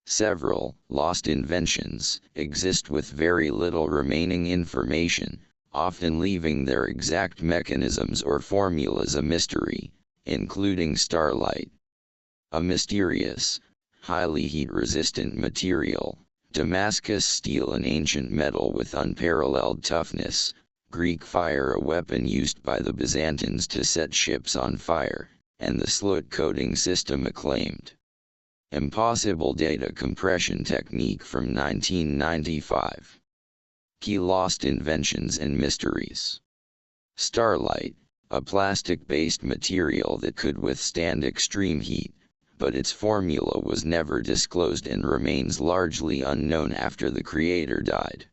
Several lost inventions exist with very little remaining information, often leaving their exact mechanisms or formulas a mystery, including Starlite. A mysterious, highly heat-resistant material, Damascus steel, an ancient metal with unparalleled toughness, Greek fire, a weapon used by the Byzantines to set ships on fire, and the Sloot coding system, acclaimed impossible data compression technique from 1995. Key lost inventions and mysteries. Starlite, a plastic-based material that could withstand extreme heat, but its formula was never disclosed and remains largely unknown after the creator died.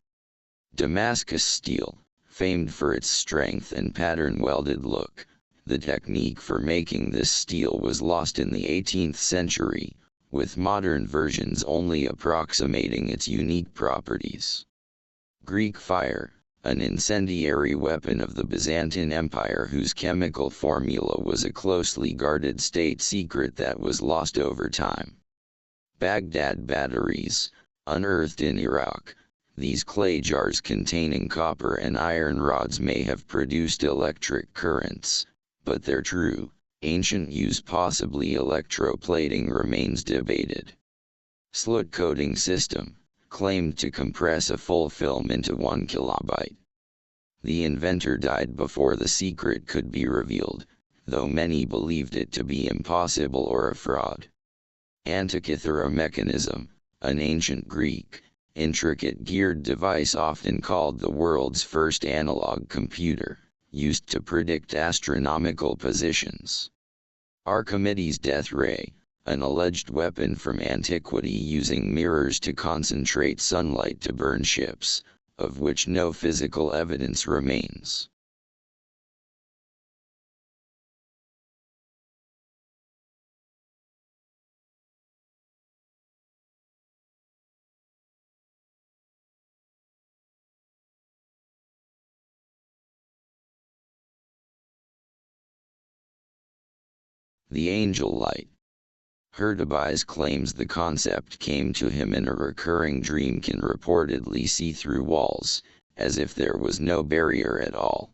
Damascus steel, famed for its strength and pattern-welded look, the technique for making this steel was lost in the 18th century, with modern versions only approximating its unique properties. Greek fire, an incendiary weapon of the Byzantine Empire whose chemical formula was a closely guarded state secret that was lost over time. Baghdad batteries, unearthed in Iraq. These clay jars containing copper and iron rods may have produced electric currents, but their true, ancient use, possibly electroplating, remains debated. Sloot coding system, claimed to compress a full film into 1 kilobyte. The inventor died before the secret could be revealed, though many believed it to be impossible or a fraud. Antikythera mechanism, an ancient Greek, intricate geared device often called the world's first analog computer, used to predict astronomical positions. Archimedes' death ray, an alleged weapon from antiquity using mirrors to concentrate sunlight to burn ships, of which no physical evidence remains. The angel light. Herdebys claims the concept came to him in a recurring dream, can reportedly see through walls, as if there was no barrier at all.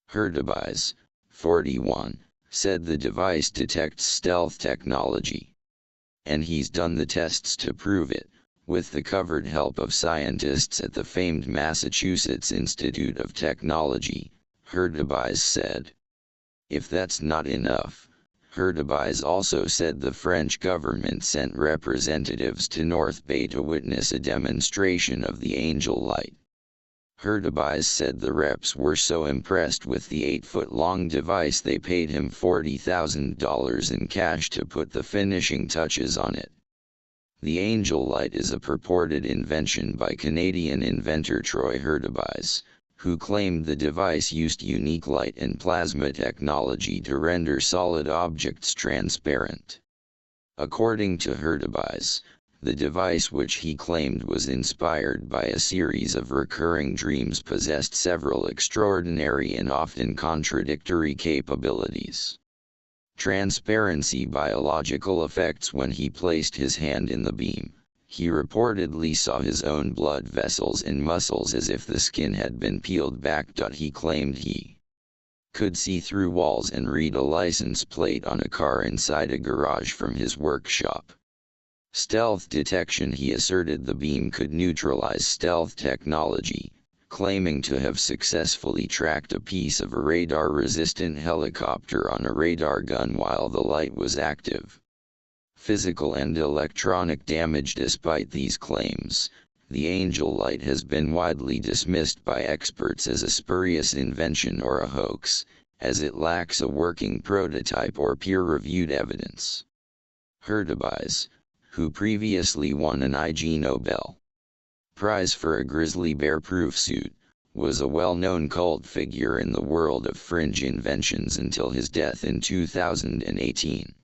Herdebys, 41, said the device detects stealth technology. And he's done the tests to prove it, with the covert help of scientists at the famed Massachusetts Institute of Technology, Herdebys said. If that's not enough, Herdebys also said the French government sent representatives to North Bay to witness a demonstration of the angel light. Herdebys said the reps were so impressed with the 8-foot-long device they paid him $40,000 in cash to put the finishing touches on it. The angel light is a purported invention by Canadian inventor Troy Herdebys, who claimed the device used unique light and plasma technology to render solid objects transparent. According to Herdebys, the device, which he claimed was inspired by a series of recurring dreams, possessed several extraordinary and often contradictory capabilities. Transparency, biological effects. When he placed his hand in the beam, he reportedly saw his own blood vessels and muscles as if the skin had been peeled back. He claimed he could see through walls and read a license plate on a car inside a garage from his workshop. Stealth detection. He asserted the beam could neutralize stealth technology, claiming to have successfully tracked a piece of a radar-resistant helicopter on a radar gun while the light was active. Physical and electronic damage. Despite these claims, the angel light has been widely dismissed by experts as a spurious invention or a hoax, as it lacks a working prototype or peer-reviewed evidence. Herdebys, who previously won an Ig Nobel Prize for a grizzly bear-proof suit, was a well-known cult figure in the world of fringe inventions until his death in 2018.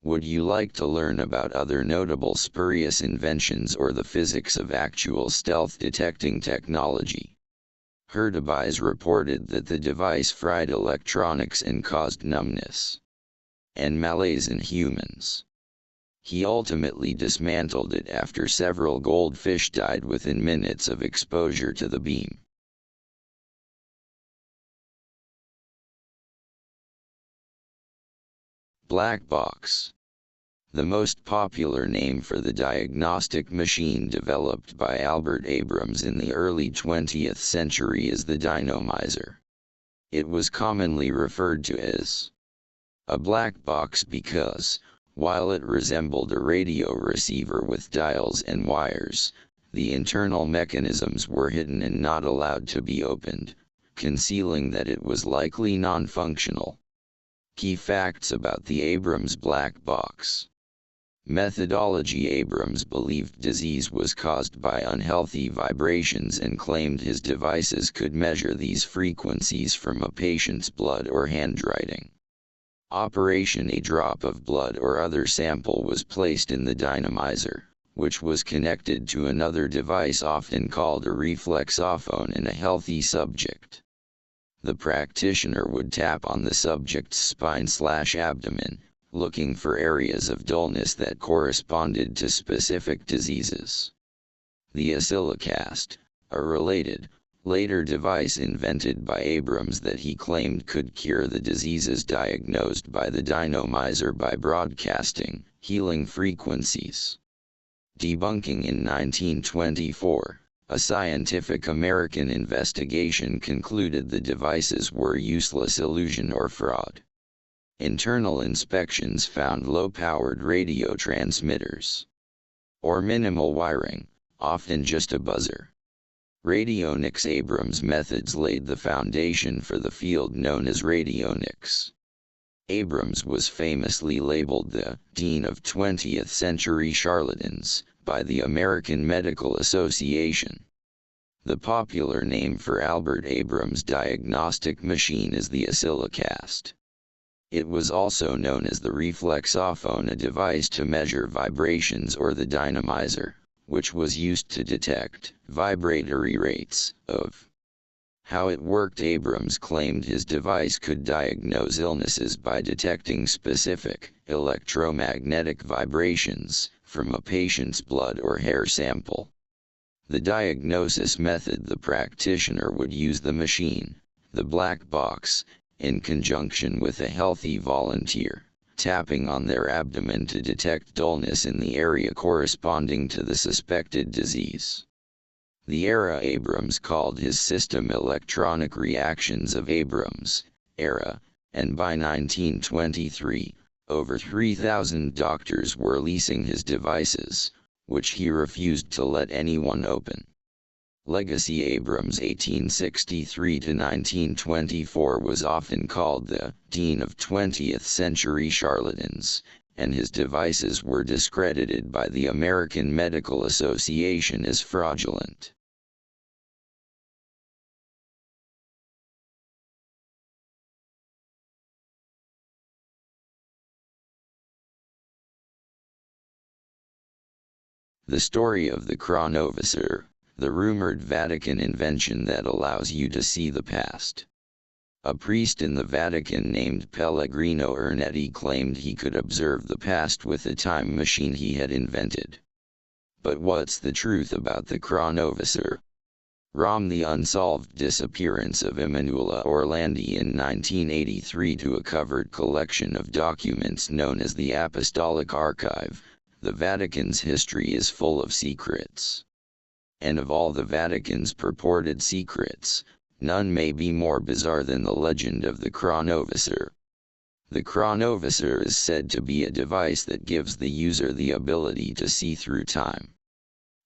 Would you like to learn about other notable spurious inventions or the physics of actual stealth detecting technology? Herdebys reported that the device fried electronics and caused numbness and malaise in humans. He ultimately dismantled it after several goldfish died within minutes of exposure to the beam. Black box. The most popular name for the diagnostic machine developed by Albert Abrams in the early 20th century is the dynamizer. It was commonly referred to as a black box because, while it resembled a radio receiver with dials and wires, the internal mechanisms were hidden and not allowed to be opened, concealing that it was likely non-functional. Key facts about the Abrams black box. Methodology: Abrams believed disease was caused by unhealthy vibrations and claimed his devices could measure these frequencies from a patient's blood or handwriting. Operation: a drop of blood or other sample was placed in the dynamizer, which was connected to another device often called a reflexophone in a healthy subject. The practitioner would tap on the subject's spine/abdomen, looking for areas of dullness that corresponded to specific diseases. The oscillocast, a related, later device invented by Abrams that he claimed could cure the diseases diagnosed by the dynamizer by broadcasting healing frequencies. Debunking: in 1924, a Scientific American investigation concluded the devices were useless illusion or fraud. Internal inspections found low-powered radio transmitters, or minimal wiring, often just a buzzer. Radionics: Abrams' methods laid the foundation for the field known as radionics. Abrams was famously labeled the Dean of 20th Century Charlatans by the American Medical Association. The popular name for Albert Abrams' diagnostic machine is the oscillocast. It was also known as the reflexophone, a device to measure vibrations, or the dynamizer, which was used to detect vibratory rates of. How it worked: Abrams claimed his device could diagnose illnesses by detecting specific electromagnetic vibrations from a patient's blood or hair sample. The diagnosis method: the practitioner would use the machine, the black box, in conjunction with a healthy volunteer, tapping on their abdomen to detect dullness in the area corresponding to the suspected disease. The era: Abrams called his system Electronic Reactions of Abrams, ERA, and by 1923, over 3,000 doctors were leasing his devices, which he refused to let anyone open. Legacy: Abrams 1863 to 1924 was often called the Dean of 20th Century Charlatans, and his devices were discredited by the American Medical Association as fraudulent. The story of the chronovisor, the rumored Vatican invention that allows you to see the past. A priest in the Vatican named Pellegrino Ernetti claimed he could observe the past with a time machine he had invented. But what's the truth about the chronovisor? The unsolved disappearance of Emanuela Orlandi in 1983 to a covered collection of documents known as the Apostolic Archive. The Vatican's history is full of secrets. And of all the Vatican's purported secrets, none may be more bizarre than the legend of the chronovisor. The chronovisor is said to be a device that gives the user the ability to see through time.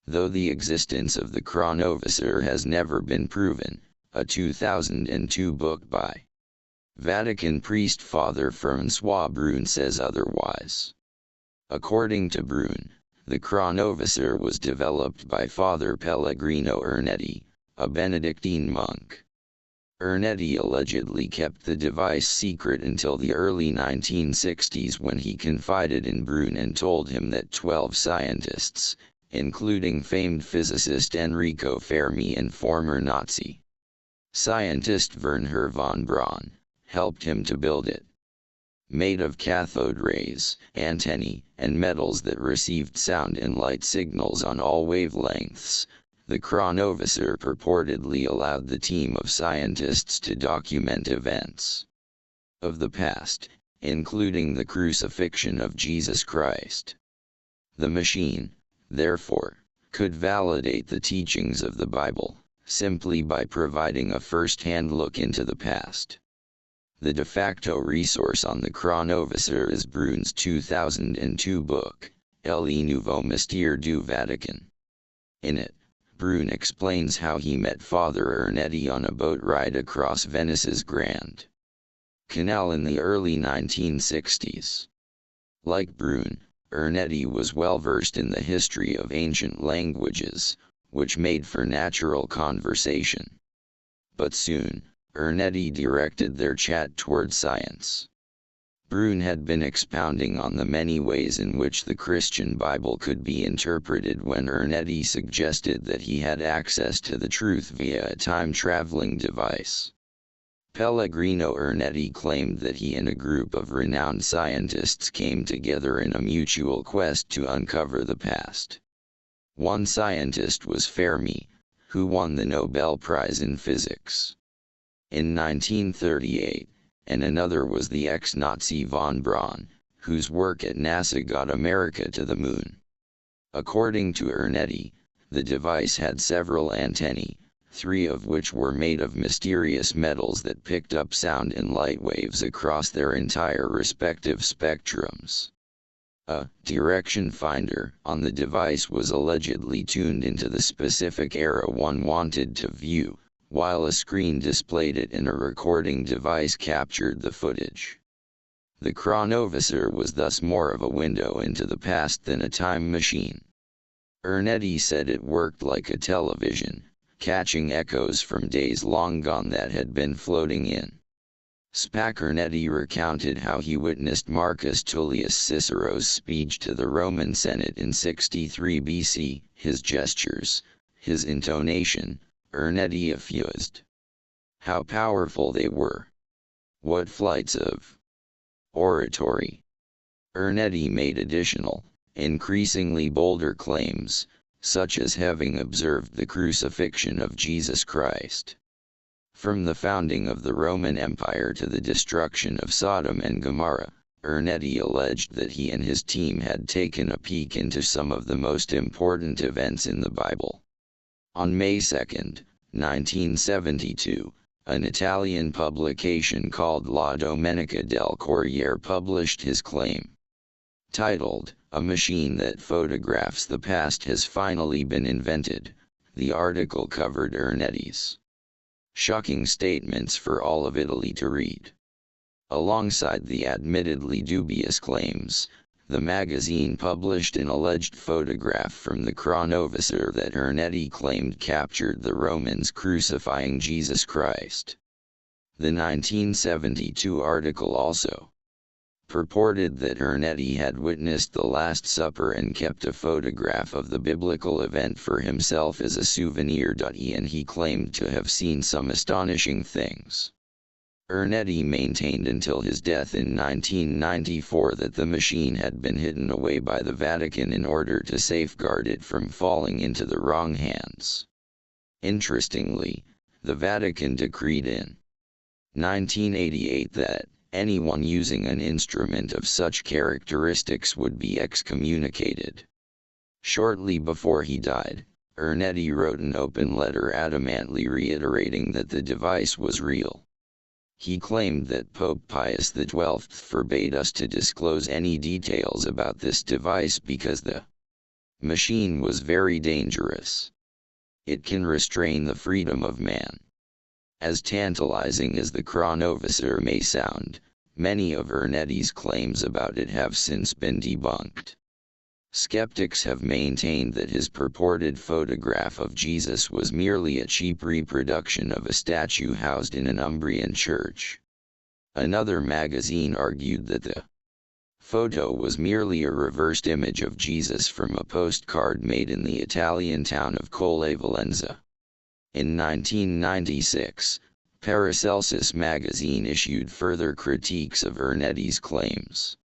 Though the existence of the chronovisor has never been proven, a 2002 book by Vatican priest Father François Brune says otherwise. According to Brune, the chronovisor was developed by Father Pellegrino Ernetti, a Benedictine monk. Ernetti allegedly kept the device secret until the early 1960s, when he confided in Brune and told him that 12 scientists, including famed physicist Enrico Fermi and former Nazi scientist Wernher von Braun, helped him to build it. made of cathode rays, antennae, and metals that received sound and light signals on all wavelengths. The chronovisor purportedly allowed the team of scientists to document events of the past, including the crucifixion of Jesus Christ. The machine, therefore, could validate the teachings of the Bible, simply by providing a first-hand look into the past. The de facto resource on the chronovisor is Brun's 2002 book, Le Nouveau Mystère du Vatican. In it, Brun explains how he met Father Ernetti on a boat ride across Venice's Grand Canal in the early 1960s. Like Brun, Ernetti was well versed in the history of ancient languages, which made for natural conversation. But soon, Ernetti directed their chat toward science. Brun had been expounding on the many ways in which the Christian Bible could be interpreted when Ernetti suggested that he had access to the truth via a time-traveling device. Pellegrino Ernetti claimed that he and a group of renowned scientists came together in a mutual quest to uncover the past. One scientist was Fermi, who won the Nobel Prize in Physics in 1938, and another was the ex-Nazi von Braun, whose work at NASA got America to the moon. According to Ernetti, the device had several antennae, 3 of which were made of mysterious metals that picked up sound and light waves across their entire respective spectrums. A direction finder on the device was allegedly tuned into the specific era one wanted to view, while a screen displayed it and a recording device captured the footage. The chronovisor was thus more of a window into the past than a time machine. Ernetti said it worked like a television, catching echoes from days long gone that had been floating in. Ernetti recounted how he witnessed Marcus Tullius Cicero's speech to the Roman Senate in 63 BC, his gestures, his intonation, Ernetti effused how powerful they were. What flights of oratory. Ernetti made additional, increasingly bolder claims, such as having observed the crucifixion of Jesus Christ. From the founding of the Roman Empire to the destruction of Sodom and Gomorrah, Ernetti alleged that he and his team had taken a peek into some of the most important events in the Bible. On May 2, 1972, an Italian publication called La Domenica del Corriere published his claim. Titled, "A Machine That Photographs the Past Has Finally Been Invented," the article covered Ernetti's shocking statements for all of Italy to read. Alongside the admittedly dubious claims, the magazine published an alleged photograph from the chronovisor that Ernetti claimed captured the Romans crucifying Jesus Christ. The 1972 article also purported that Ernetti had witnessed the Last Supper and kept a photograph of the biblical event for himself as a souvenir. And he claimed to have seen some astonishing things. Ernetti maintained until his death in 1994 that the machine had been hidden away by the Vatican in order to safeguard it from falling into the wrong hands. Interestingly, the Vatican decreed in 1988 that anyone using an instrument of such characteristics would be excommunicated. Shortly before he died, Ernetti wrote an open letter adamantly reiterating that the device was real. He claimed that Pope Pius XII forbade us to disclose any details about this device because the machine was very dangerous. It can restrain the freedom of man. As tantalizing as the chronovisor may sound, many of Ernetti's claims about it have since been debunked. Skeptics have maintained that his purported photograph of Jesus was merely a cheap reproduction of a statue housed in an Umbrian church. Another magazine argued that the photo was merely a reversed image of Jesus from a postcard made in the Italian town of Colle Valenza. In 1996, Paracelsus magazine issued further critiques of Ernetti's claims.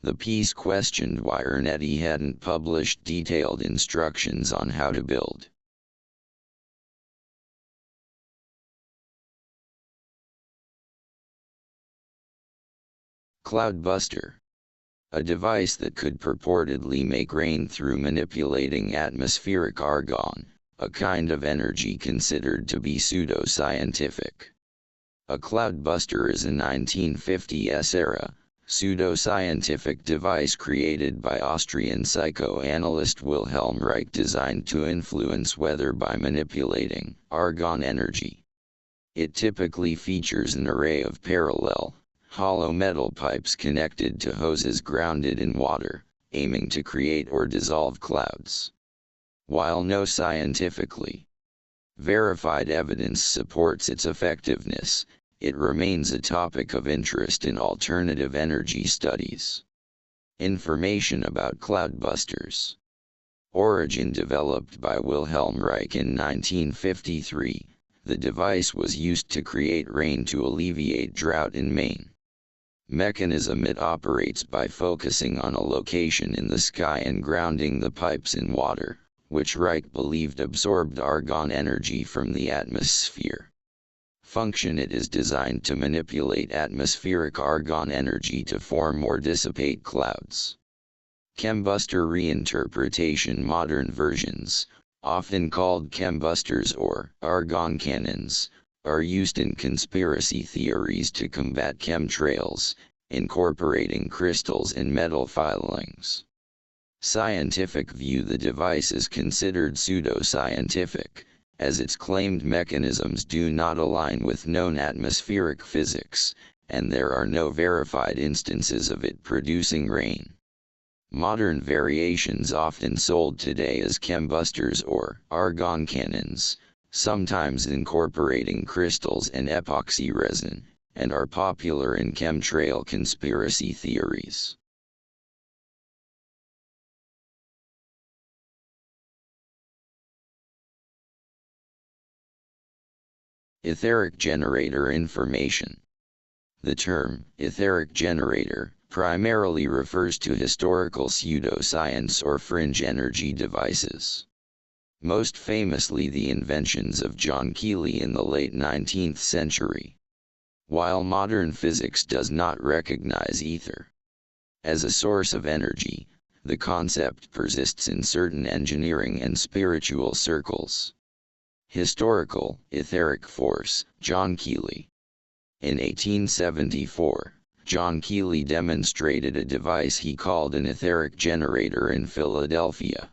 The piece questioned why Ernetti hadn't published detailed instructions on how to build. Cloudbuster. A device that could purportedly make rain through manipulating atmospheric argon, a kind of energy considered to be pseudo-scientific. A cloudbuster is a 1950s-era, pseudo-scientific device created by Austrian psychoanalyst Wilhelm Reich designed to influence weather by manipulating argon energy. It typically features an array of parallel, hollow metal pipes connected to hoses grounded in water, aiming to create or dissolve clouds. While no scientifically verified evidence supports its effectiveness, it remains a topic of interest in alternative energy studies. Information about cloudbusters. Origin developed by Wilhelm Reich in 1953, the device was used to create rain to alleviate drought in Maine. Mechanism: it operates by focusing on a location in the sky and grounding the pipes in water, which Reich believed absorbed argon energy from the atmosphere. Function: it is designed to manipulate atmospheric argon energy to form or dissipate clouds. Chembuster reinterpretation: modern versions, often called chembusters or argon cannons, are used in conspiracy theories to combat chemtrails, incorporating crystals and metal filings. Scientific view: the device is considered pseudo-scientific, as its claimed mechanisms do not align with known atmospheric physics, and there are no verified instances of it producing rain. Modern variations often sold today as chembusters or argon cannons, sometimes incorporating crystals and epoxy resin, and are popular in chemtrail conspiracy theories. Etheric generator information. The term etheric generator primarily refers to historical pseudoscience or fringe energy devices. Most famously the inventions of John Keely in the late 19th century. While modern physics does not recognize ether as a source of energy, the concept persists in certain engineering and spiritual circles. Historical, etheric force, John Keely. In 1874, John Keely demonstrated a device he called an etheric generator in Philadelphia.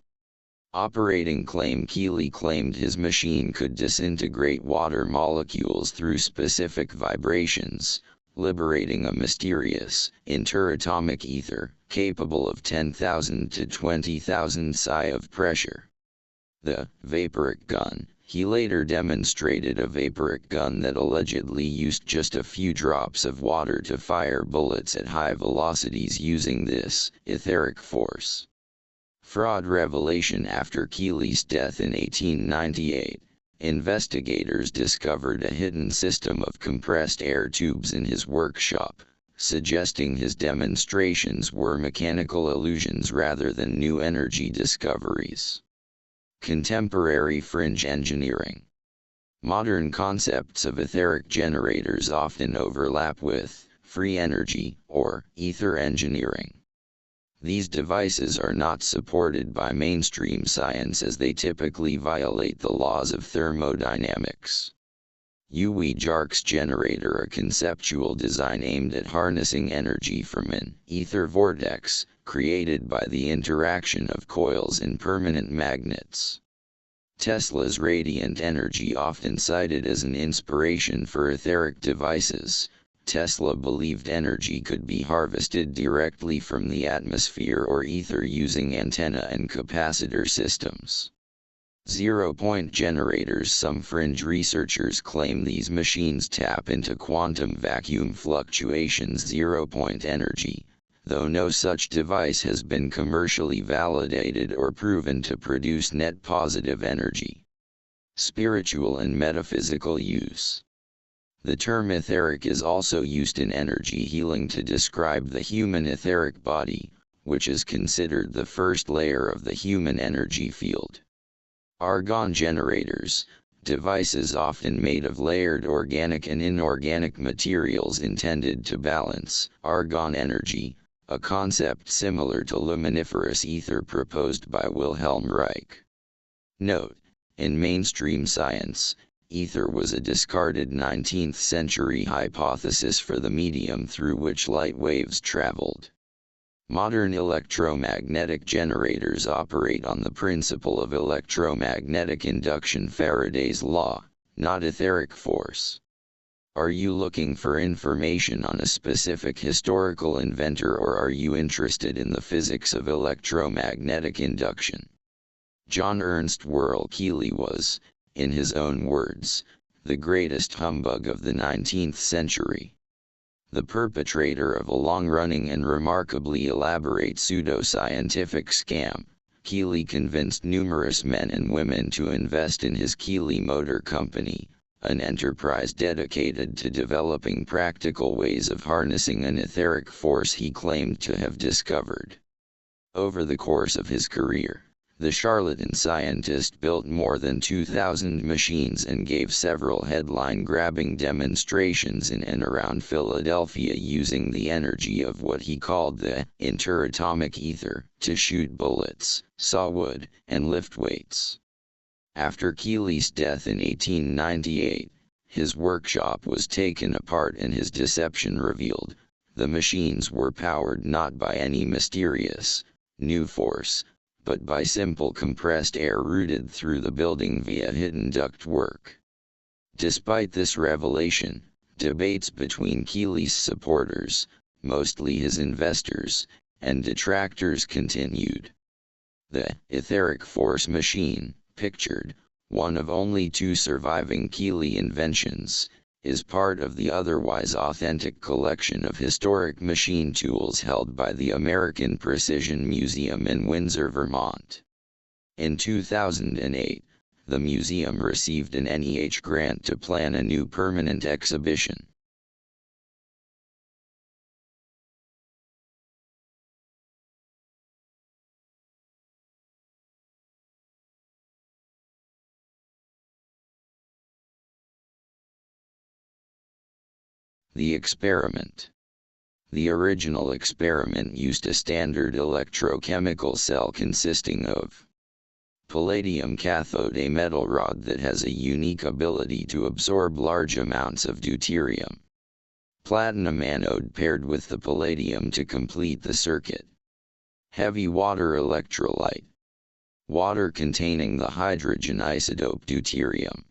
Operating claim: Keely claimed his machine could disintegrate water molecules through specific vibrations, liberating a mysterious, interatomic ether, capable of 10,000 to 20,000 psi of pressure. The vaporic gun. He later demonstrated a vaporic gun that allegedly used just a few drops of water to fire bullets at high velocities using this etheric force. Fraud revelation: after Keely's death in 1898, investigators discovered a hidden system of compressed air tubes in his workshop, suggesting his demonstrations were mechanical illusions rather than new energy discoveries. Contemporary fringe engineering. Modern concepts of etheric generators often overlap with free energy or ether engineering. These devices are not supported by mainstream science as they typically violate the laws of thermodynamics. Jark's generator: a conceptual design aimed at harnessing energy from an ether vortex, created by the interaction of coils and permanent magnets. Tesla's radiant energy, often cited as an inspiration for etheric devices. Tesla believed energy could be harvested directly from the atmosphere or ether using antenna and capacitor systems. Zero-point generators: some fringe researchers claim these machines tap into quantum vacuum fluctuations zero-point energy, though no such device has been commercially validated or proven to produce net positive energy. Spiritual and metaphysical use. The term etheric is also used in energy healing to describe the human etheric body, which is considered the first layer of the human energy field. Argon generators, devices often made of layered organic and inorganic materials intended to balance argon energy, a concept similar to luminiferous ether proposed by Wilhelm Reich. Note: in mainstream science, ether was a discarded 19th century hypothesis for the medium through which light waves traveled. Modern electromagnetic generators operate on the principle of electromagnetic induction, Faraday's law, not etheric force. Are you looking for information on a specific historical inventor, or are you interested in the physics of electromagnetic induction? John Ernst Worrell Keely was, in his own words, the greatest humbug of the 19th century. The perpetrator of a long-running and remarkably elaborate pseudo-scientific scam, Keely convinced numerous men and women to invest in his Keely Motor Company, an enterprise dedicated to developing practical ways of harnessing an etheric force he claimed to have discovered. Over the course of his career, the charlatan scientist built more than 2,000 machines and gave several headline-grabbing demonstrations in and around Philadelphia using the energy of what he called the interatomic ether to shoot bullets, saw wood, and lift weights. After Keely's death in 1898, his workshop was taken apart and his deception revealed. The machines were powered not by any mysterious, new force, but by simple compressed air routed through the building via hidden ductwork. Despite this revelation, debates between Keely's supporters, mostly his investors, and detractors continued. The etheric force machine, pictured, one of only 2 surviving Keely inventions, is part of the otherwise authentic collection of historic machine tools held by the American Precision Museum in Windsor, Vermont. In 2008, the museum received an NEH grant to plan a new permanent exhibition. The experiment. The original experiment used a standard electrochemical cell consisting of palladium cathode, a metal rod that has a unique ability to absorb large amounts of deuterium, platinum anode paired with the palladium to complete the circuit, heavy water electrolyte, water containing the hydrogen isotope deuterium,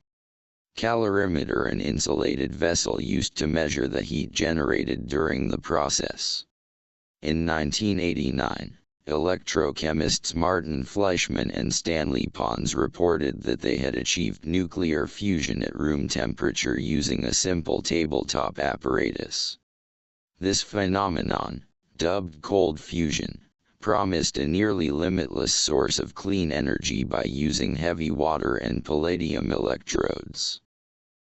calorimeter, an insulated vessel used to measure the heat generated during the process. In 1989, electrochemists Martin Fleischmann and Stanley Pons reported that they had achieved nuclear fusion at room temperature using a simple tabletop apparatus. This phenomenon, dubbed cold fusion, promised a nearly limitless source of clean energy by using heavy water and palladium electrodes.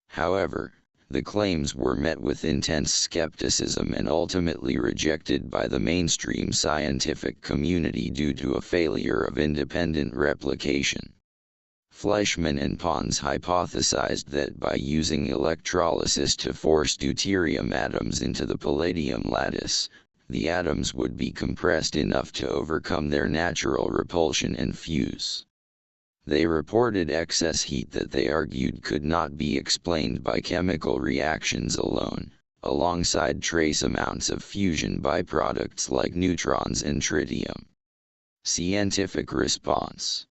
However, the claims were met with intense skepticism and ultimately rejected by the mainstream scientific community due to a failure of independent replication. Fleischmann and Pons hypothesized that by using electrolysis to force deuterium atoms into the palladium lattice, the atoms would be compressed enough to overcome their natural repulsion and fuse. They reported excess heat that they argued could not be explained by chemical reactions alone, alongside trace amounts of fusion byproducts like neutrons and tritium. Scientific response.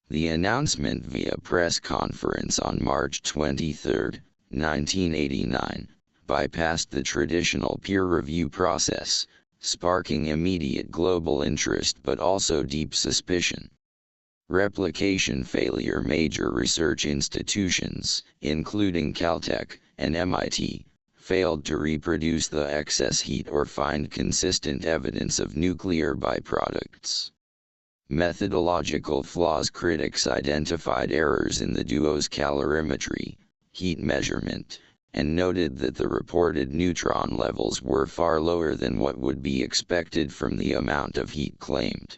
The announcement via press conference on March 23, 1989, bypassed the traditional peer review process, sparking immediate global interest but also deep suspicion. Replication failure. Major research institutions, including Caltech and MIT, failed to reproduce the excess heat or find consistent evidence of nuclear byproducts. Methodological flaws. Critics identified errors in the duo's calorimetry, heat measurement, and noted that the reported neutron levels were far lower than what would be expected from the amount of heat claimed.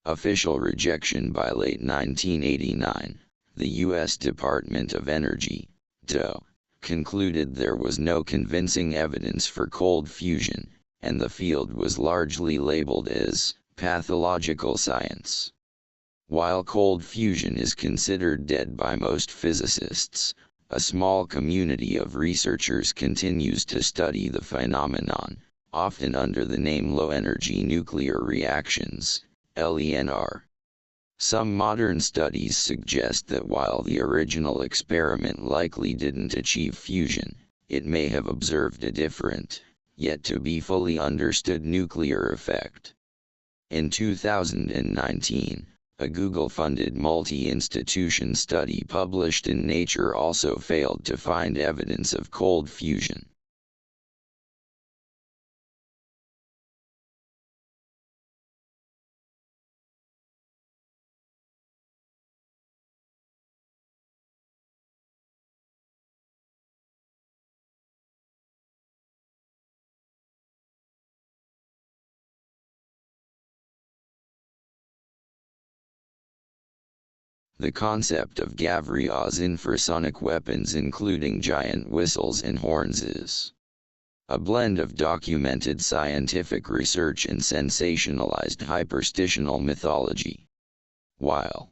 Official rejection by late 1989, the U.S. Department of Energy, DOE, concluded there was no convincing evidence for cold fusion, and the field was largely labeled as pathological science. While cold fusion is considered dead by most physicists, a small community of researchers continues to study the phenomenon, often under the name low-energy nuclear reactions, LENR. Some modern studies suggest that while the original experiment likely didn't achieve fusion, it may have observed a different, yet to be fully understood nuclear effect. In 2019, a Google-funded multi-institution study published in Nature also failed to find evidence of cold fusion. The concept of Gavrilov's infrasonic weapons, including giant whistles and horns, is a blend of documented scientific research and sensationalized hyperstitional mythology. While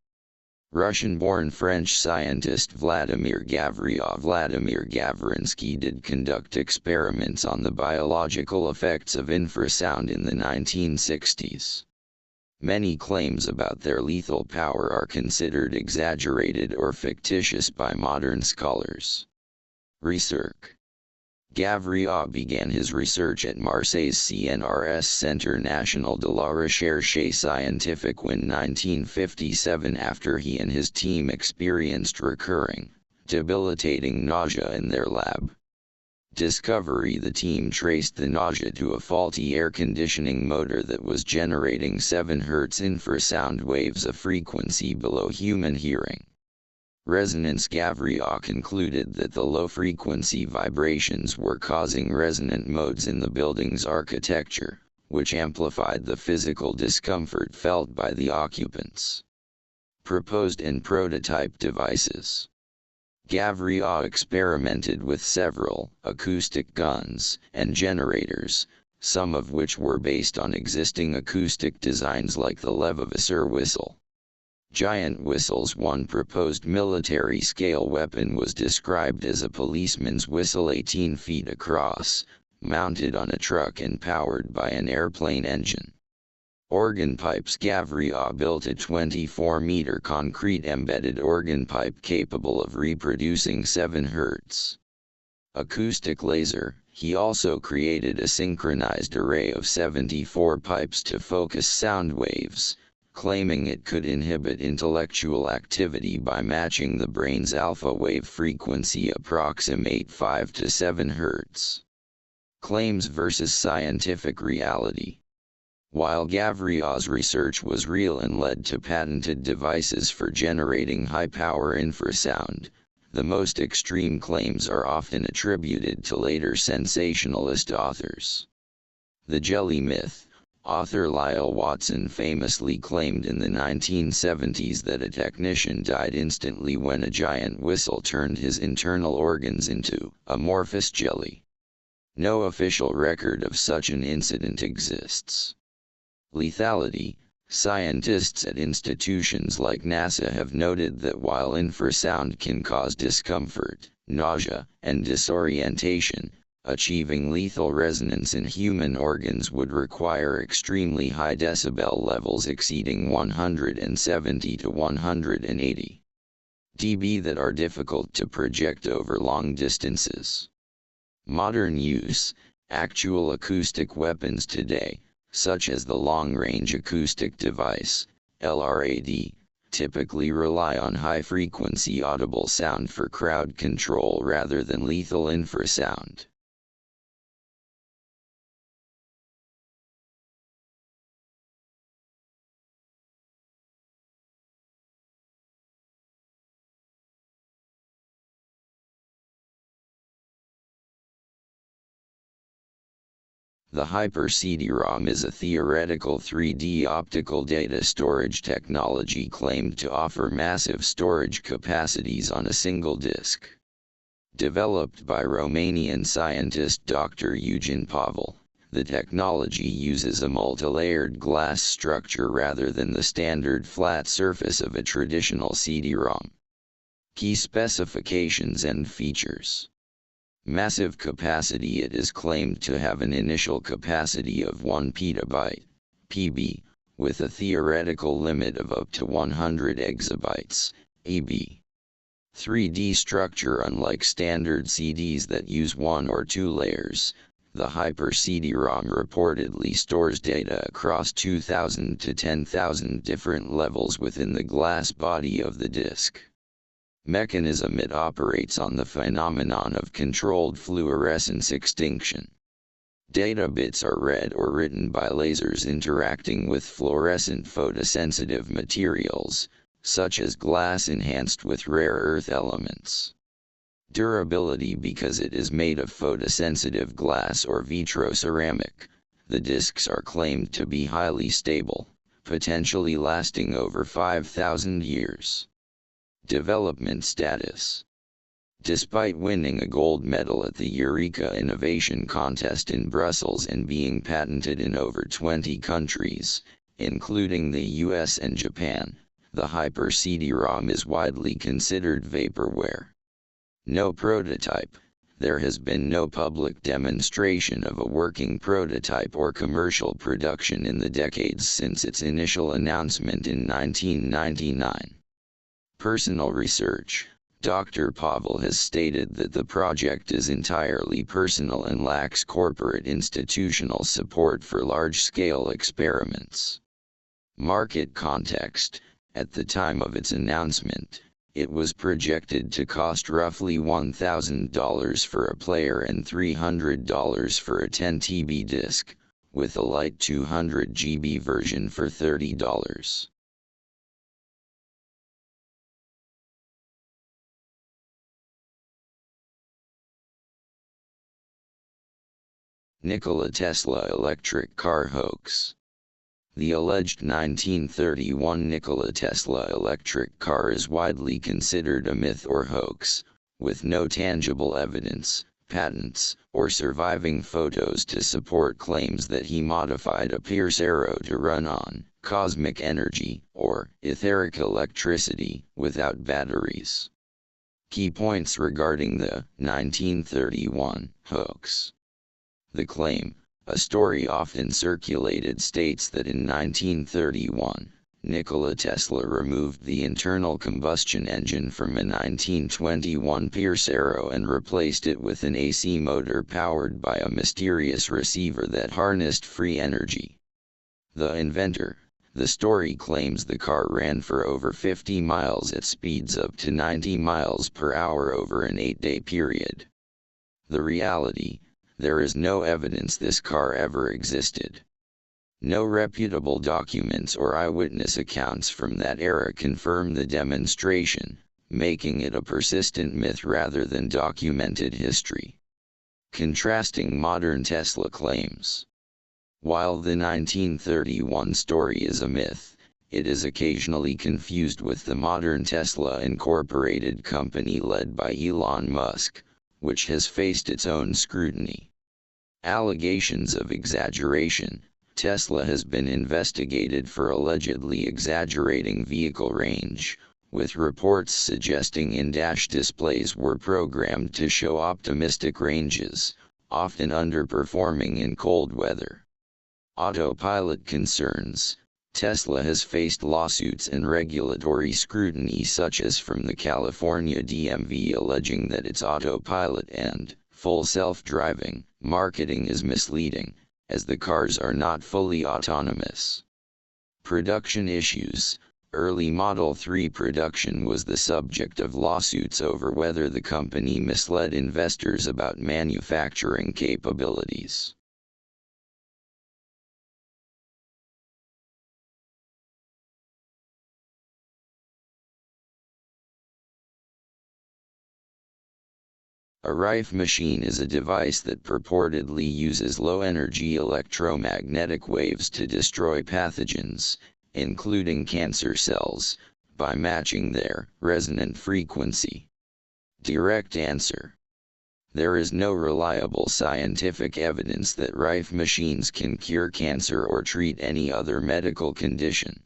Russian-born French scientist Vladimir Gavrinsky did conduct experiments on the biological effects of infrasound in the 1960s. Many claims about their lethal power are considered exaggerated or fictitious by modern scholars. Research. Gavriov began his research at Marseille's CNRS Centre National de la Recherche Scientifique in 1957 after he and his team experienced recurring, debilitating nausea in their lab. Discovery: the team traced the nausea to a faulty air conditioning motor that was generating 7 Hz infrasound waves, a frequency below human hearing. Resonance: Gavriov concluded that the low-frequency vibrations were causing resonant modes in the building's architecture, which amplified the physical discomfort felt by the occupants. Proposed and prototype devices. Gavriov experimented with several acoustic guns and generators, some of which were based on existing acoustic designs like the Levavisor whistle. Giant whistles: one proposed military-scale weapon was described as a policeman's whistle 18 feet across, mounted on a truck and powered by an airplane engine. Organ pipes: Gavriov built a 24-meter concrete embedded organ pipe capable of reproducing 7 Hz. Acoustic laser: he also created a synchronized array of 74 pipes to focus sound waves, claiming it could inhibit intellectual activity by matching the brain's alpha wave frequency, approximate 5 to 7 Hz. Claims versus scientific reality. While Gavriov's research was real and led to patented devices for generating high-power infrasound, the most extreme claims are often attributed to later sensationalist authors. The jelly myth. Author Lyle Watson famously claimed in the 1970s that a technician died instantly when a giant whistle turned his internal organs into amorphous jelly. No official record of such an incident exists. Lethality. Scientists at institutions like NASA have noted that while infrasound can cause discomfort, nausea, and disorientation, achieving lethal resonance in human organs would require extremely high decibel levels exceeding 170 to 180 dB that are difficult to project over long distances. Modern use. Actual acoustic weapons today, such as the long-range acoustic device, LRAD, typically rely on high-frequency audible sound for crowd control rather than lethal infrasound. The Hyper-CD-ROM is a theoretical 3D optical data storage technology claimed to offer massive storage capacities on a single disk. Developed by Romanian scientist Dr. Eugen Pavel, the technology uses a multilayered glass structure rather than the standard flat surface of a traditional CD-ROM. Key specifications and features. Massive capacity. It is claimed to have an initial capacity of 1 petabyte, PB, with a theoretical limit of up to 100 exabytes, AB. 3D structure. Unlike standard CDs that use 1 or 2 layers, the Hyper-CD-ROM reportedly stores data across 2,000 to 10,000 different levels within the glass body of the disk. Mechanism. It operates on the phenomenon of controlled fluorescence extinction. Data bits are read or written by lasers interacting with fluorescent photosensitive materials, such as glass enhanced with rare earth elements. Durability. Because it is made of photosensitive glass or vitroceramic, the disks are claimed to be highly stable, potentially lasting over 5,000 years. Development status. Despite winning a gold medal at the Eureka Innovation Contest in Brussels and being patented in over 20 countries, including the US and Japan, the Hyper-CD-ROM is widely considered vaporware. No prototype. There has been no public demonstration of a working prototype or commercial production in the decades since its initial announcement in 1999. Personal research. Dr. Pavel has stated that the project is entirely personal and lacks corporate institutional support for large-scale experiments. Market context. At the time of its announcement, it was projected to cost roughly $1,000 for a player and $300 for a 10 TB disc, with a light 200 GB version for $30. Nikola Tesla electric car hoax. The alleged 1931 Nikola Tesla electric car is widely considered a myth or hoax, with no tangible evidence, patents, or surviving photos to support claims that he modified a Pierce arrow to run on cosmic energy or etheric electricity without batteries. Key points regarding the 1931 hoax. The claim, a story often circulated, states that in 1931, Nikola Tesla removed the internal combustion engine from a 1921 Pierce arrow and replaced it with an AC motor powered by a mysterious receiver that harnessed free energy. The inventor. The story claims the car ran for over 50 miles at speeds up to 90 miles per hour over an 8-day period. The reality. There is no evidence this car ever existed. No reputable documents or eyewitness accounts from that era confirm the demonstration, making it a persistent myth rather than documented history. Contrasting modern Tesla claims. While the 1931 story is a myth, it is occasionally confused with the modern Tesla Incorporated company led by Elon Musk, which has faced its own scrutiny. Allegations of exaggeration. Tesla has been investigated for allegedly exaggerating vehicle range, with reports suggesting in-dash displays were programmed to show optimistic ranges, often underperforming in cold weather. Autopilot concerns. Tesla has faced lawsuits and regulatory scrutiny such as from the California DMV alleging that its autopilot and full self-driving marketing is misleading, as the cars are not fully autonomous. Production issues. Early Model 3 production was the subject of lawsuits over whether the company misled investors about manufacturing capabilities. A Rife machine is a device that purportedly uses low-energy electromagnetic waves to destroy pathogens, including cancer cells, by matching their resonant frequency. Direct answer: there is no reliable scientific evidence that Rife machines can cure cancer or treat any other medical condition.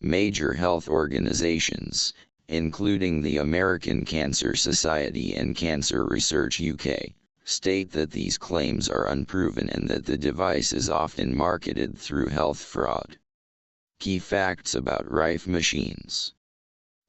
Major health organizations, including the American Cancer Society and Cancer Research UK, state that these claims are unproven and that the device is often marketed through health fraud. Key facts about Rife machines.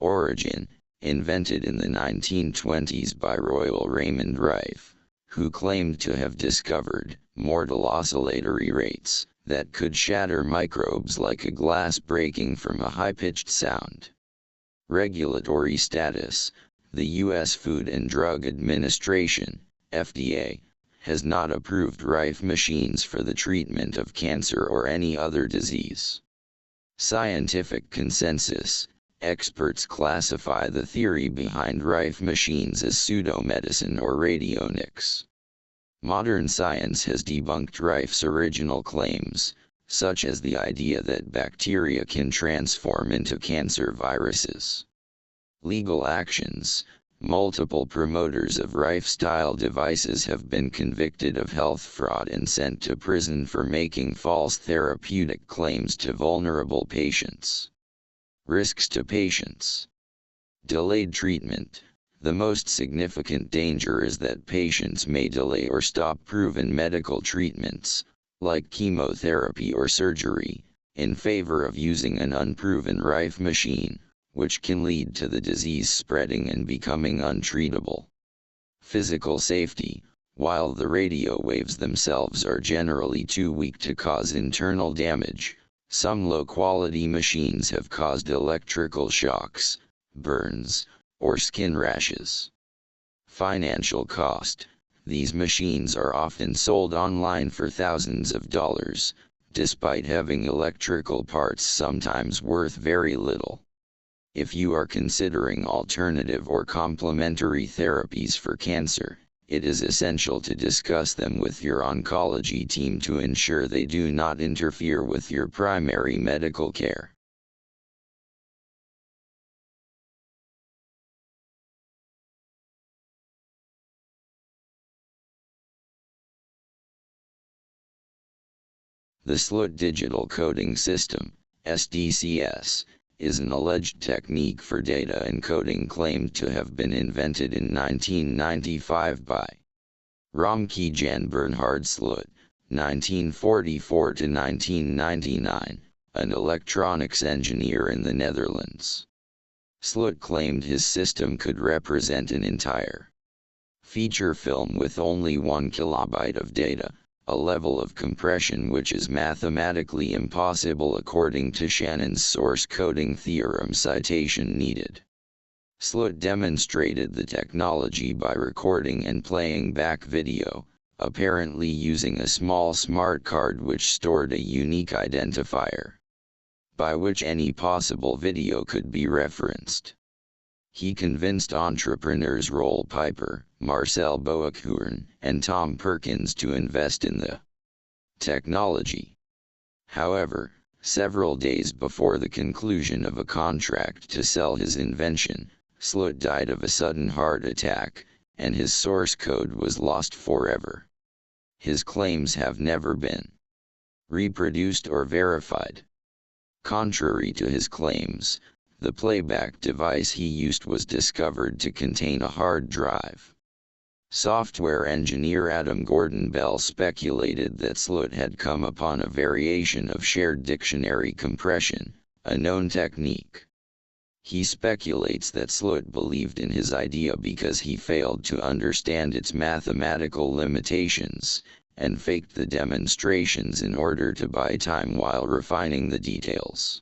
Origin: invented in the 1920s by Royal Raymond Rife, who claimed to have discovered mortal oscillatory rates that could shatter microbes like a glass breaking from a high-pitched sound. Regulatory status: the U.S. Food and Drug Administration, FDA, has not approved Rife machines for the treatment of cancer or any other disease. Scientific consensus: experts classify the theory behind Rife machines as pseudomedicine or radionics. Modern science has debunked Rife's original claims, such as the idea that bacteria can transform into cancer viruses. Legal actions: multiple promoters of Rife-style devices have been convicted of health fraud and sent to prison for making false therapeutic claims to vulnerable patients. Risks to patients. Delayed treatment: the most significant danger is that patients may delay or stop proven medical treatments, like chemotherapy or surgery, in favor of using an unproven Rife machine, which can lead to the disease spreading and becoming untreatable. Physical safety: while the radio waves themselves are generally too weak to cause internal damage, some low-quality machines have caused electrical shocks, burns, or skin rashes. Financial cost: these machines are often sold online for thousands of dollars, despite having electrical parts sometimes worth very little. If you are considering alternative or complementary therapies for cancer, it is essential to discuss them with your oncology team to ensure they do not interfere with your primary medical care. The Sloot Digital Coding System, SDCS, is an alleged technique for data encoding claimed to have been invented in 1995 by Romke Jan Bernhard Sloot, 1944 to 1999, an electronics engineer in the Netherlands. Sloot claimed his system could represent an entire feature film with only 1 kilobyte of data, a level of compression which is mathematically impossible according to Shannon's source coding theorem citation needed. Sloot demonstrated the technology by recording and playing back video, apparently using a small smart card which stored a unique identifier, by which any possible video could be referenced. He convinced entrepreneurs Roel Piper, Marcel Boekhoorn, and Tom Perkins to invest in the technology. However, several days before the conclusion of a contract to sell his invention, Sloot died of a sudden heart attack, and his source code was lost forever. His claims have never been reproduced or verified. Contrary to his claims, the playback device he used was discovered to contain a hard drive. Software engineer Adam Gordon Bell speculated that Sloot had come upon a variation of shared dictionary compression, a known technique. He speculates that Sloot believed in his idea because he failed to understand its mathematical limitations, and faked the demonstrations in order to buy time while refining the details.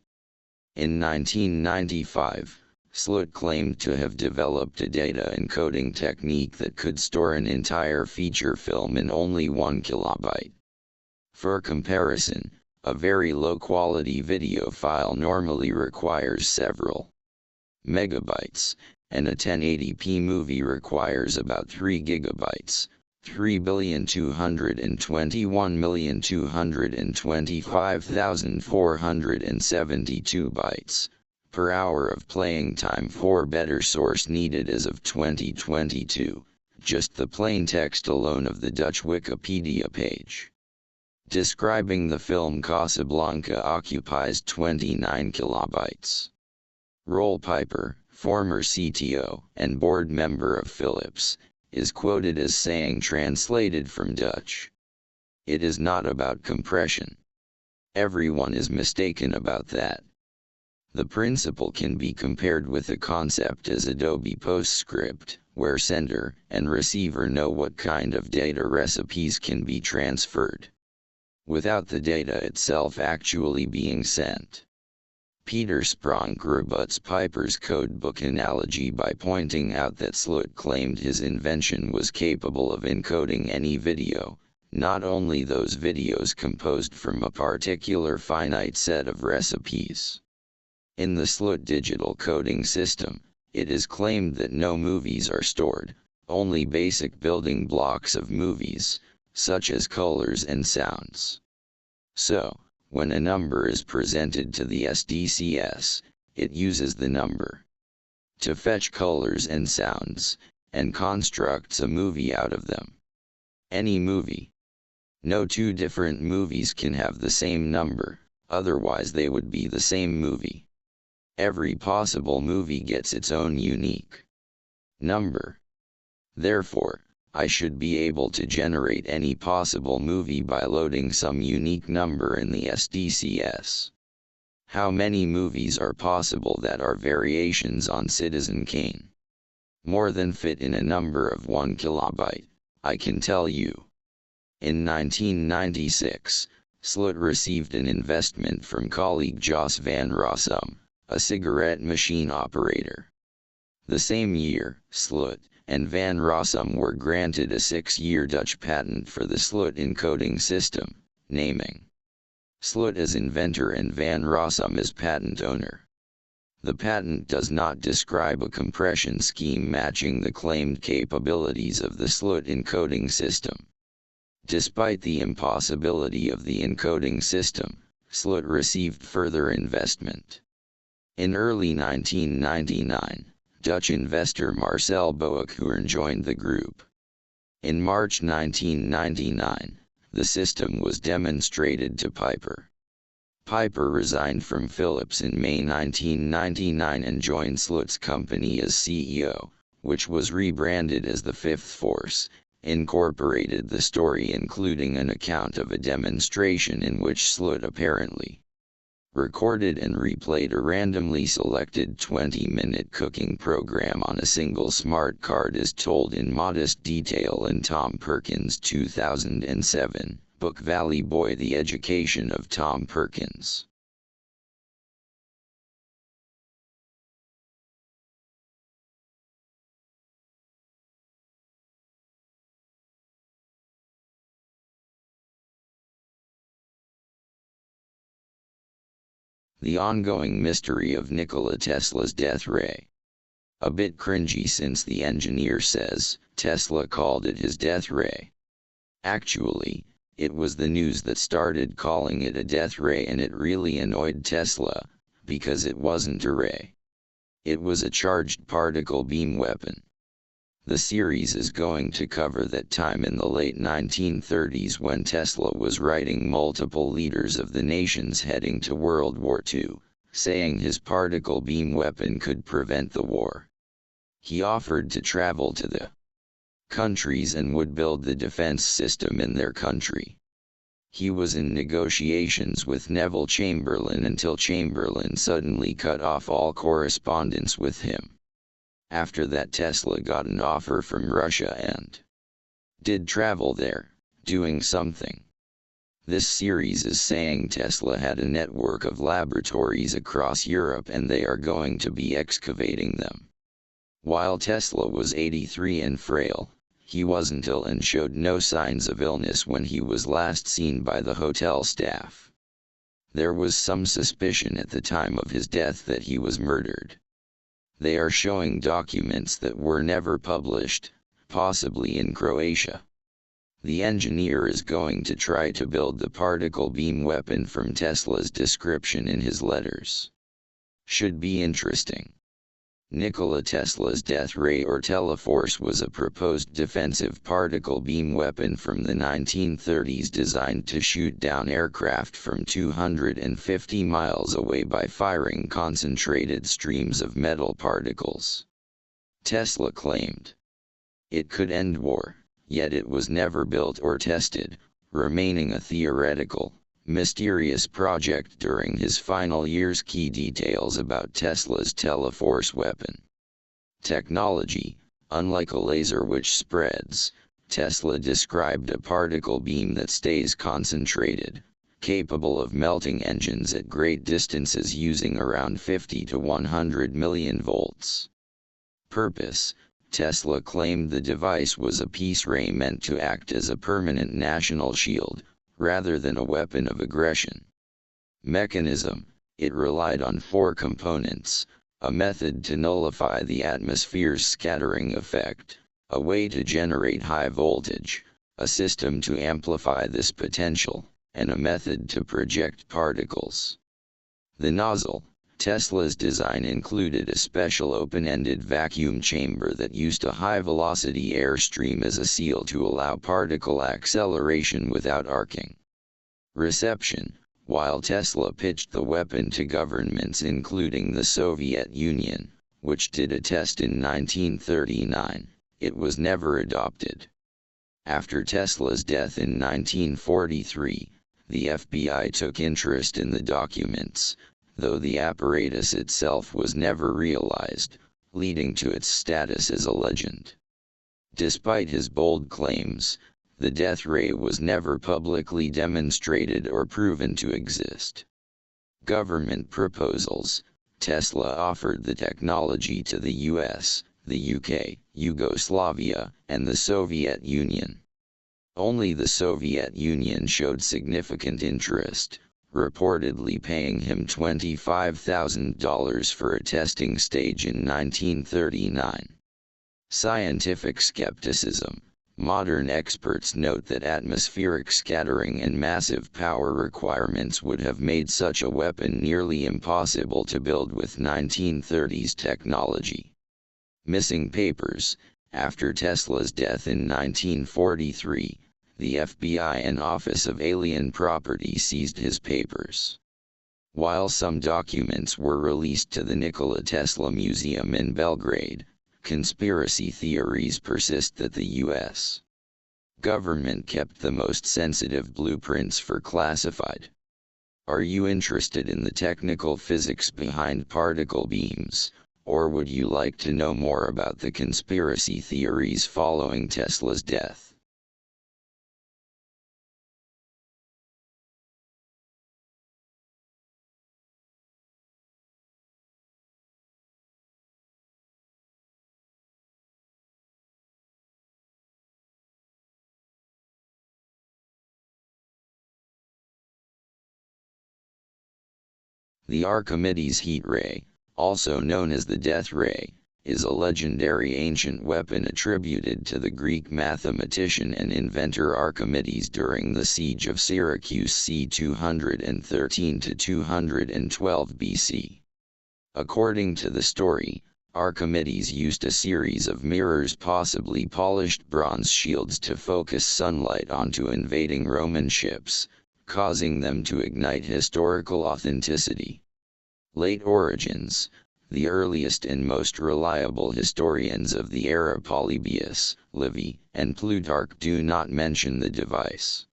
In 1995, Sloot claimed to have developed a data encoding technique that could store an entire feature film in only 1 kilobyte. For comparison, a very low-quality video file normally requires several megabytes, and a 1080p movie requires about 3 gigabytes, 3,221,225,472 bytes, per hour of playing time for better source needed as of 2022, just the plain text alone of the Dutch Wikipedia page. Describing the film Casablanca occupies 29 kilobytes. Roll Piper, former CTO and board member of Philips, is quoted as saying, translated from Dutch, "It is not about compression. Everyone is mistaken about that." The principle can be compared with a concept as Adobe PostScript, where sender and receiver know what kind of data recipes can be transferred, without the data itself actually being sent. Peter Spronk rebuts Piper's codebook analogy by pointing out that Sloot claimed his invention was capable of encoding any video, not only those videos composed from a particular finite set of recipes. In the Sloot Digital Coding System, it is claimed that no movies are stored, only basic building blocks of movies, such as colors and sounds. So, when a number is presented to the SDCS, it uses the number to fetch colors and sounds, and constructs a movie out of them. Any movie. No two different movies can have the same number, otherwise they would be the same movie. Every possible movie gets its own unique number. Therefore, I should be able to generate any possible movie by loading some unique number in the SDCS. How many movies are possible that are variations on Citizen Kane? More than fit in a number of 1 kilobyte, I can tell you. In 1996, Sloot received an investment from colleague Jos van Rossum, a cigarette machine operator. The same year, Sloot and Van Rossum were granted a 6-year Dutch patent for the Sloot encoding system, naming Sloot as inventor and Van Rossum as patent owner. The patent does not describe a compression scheme matching the claimed capabilities of the Sloot encoding system. Despite the impossibility of the encoding system, Sloot received further investment. In early 1999, Dutch investor Marcel Boekhoorn joined the group. In March 1999, the system was demonstrated to Piper. Piper resigned from Philips in May 1999 and joined Sloot's company as CEO, which was rebranded as the Fifth Force, incorporated the story including an account of a demonstration in which Sloot apparently recorded and replayed a randomly selected 20-minute cooking program on a single smart card as told in modest detail in Tom Perkins' 2007 book Valley Boy: The Education of Tom Perkins. The ongoing mystery of Nikola Tesla's death ray. A bit cringy since the engineer says Tesla called it his death ray. Actually, it was the news that started calling it a death ray, and it really annoyed Tesla, because it wasn't a ray. It was a charged particle beam weapon. The series is going to cover that time in the late 1930s when Tesla was writing multiple leaders of the nations heading to World War II, saying his particle beam weapon could prevent the war. He offered to travel to the countries and would build the defense system in their country. He was in negotiations with Neville Chamberlain until Chamberlain suddenly cut off all correspondence with him. After that, Tesla got an offer from Russia and did travel there, doing something. This series is saying Tesla had a network of laboratories across Europe and they are going to be excavating them. While Tesla was 83 and frail, he wasn't ill and showed no signs of illness when he was last seen by the hotel staff. There was some suspicion at the time of his death that he was murdered. They are showing documents that were never published, possibly in Croatia. The engineer is going to try to build the particle beam weapon from Tesla's description in his letters. Should be interesting. Nikola Tesla's death ray or teleforce was a proposed defensive particle beam weapon from the 1930s designed to shoot down aircraft from 250 miles away by firing concentrated streams of metal particles. Tesla claimed it could end war, yet it was never built or tested, remaining a theoretical, mysterious project during his final years. Key details about Tesla's teleforce weapon. Technology: unlike a laser which spreads, Tesla described a particle beam that stays concentrated, capable of melting engines at great distances using around 50 to 100 million volts. Purpose: Tesla claimed the device was a peace ray meant to act as a permanent national shield, rather than a weapon of aggression. Mechanism: it relied on 4 components: a method to nullify the atmosphere's scattering effect, a way to generate high voltage, a system to amplify this potential, and a method to project particles. The nozzle: Tesla's design included a special open-ended vacuum chamber that used a high-velocity airstream as a seal to allow particle acceleration without arcing. Reception: while Tesla pitched the weapon to governments including the Soviet Union, which did a test in 1939, it was never adopted. After Tesla's death in 1943, the FBI took interest in the documents, though the apparatus itself was never realized, leading to its status as a legend. Despite his bold claims, the death ray was never publicly demonstrated or proven to exist. Government proposals: Tesla offered the technology to the US, the UK, Yugoslavia, and the Soviet Union. Only the Soviet Union showed significant interest, reportedly paying him $25,000 for a testing stage in 1939. Scientific skepticism: modern experts note that atmospheric scattering and massive power requirements would have made such a weapon nearly impossible to build with 1930s technology. Missing papers: after Tesla's death in 1943, the FBI and Office of Alien Property seized his papers. While some documents were released to the Nikola Tesla Museum in Belgrade, conspiracy theories persist that the U.S. government kept the most sensitive blueprints for classified. Are you interested in the technical physics behind particle beams, or would you like to know more about the conspiracy theories following Tesla's death? The Archimedes heat ray, also known as the death ray, is a legendary ancient weapon attributed to the Greek mathematician and inventor Archimedes during the siege of Syracuse c. 213 to 212 BC. According to the story, Archimedes used a series of mirrors, possibly polished bronze shields, to focus sunlight onto invading Roman ships, causing them to ignite historical authenticity. Late origins: the earliest and most reliable historians of the era, Polybius, Livy, and Plutarch, do not mention the device.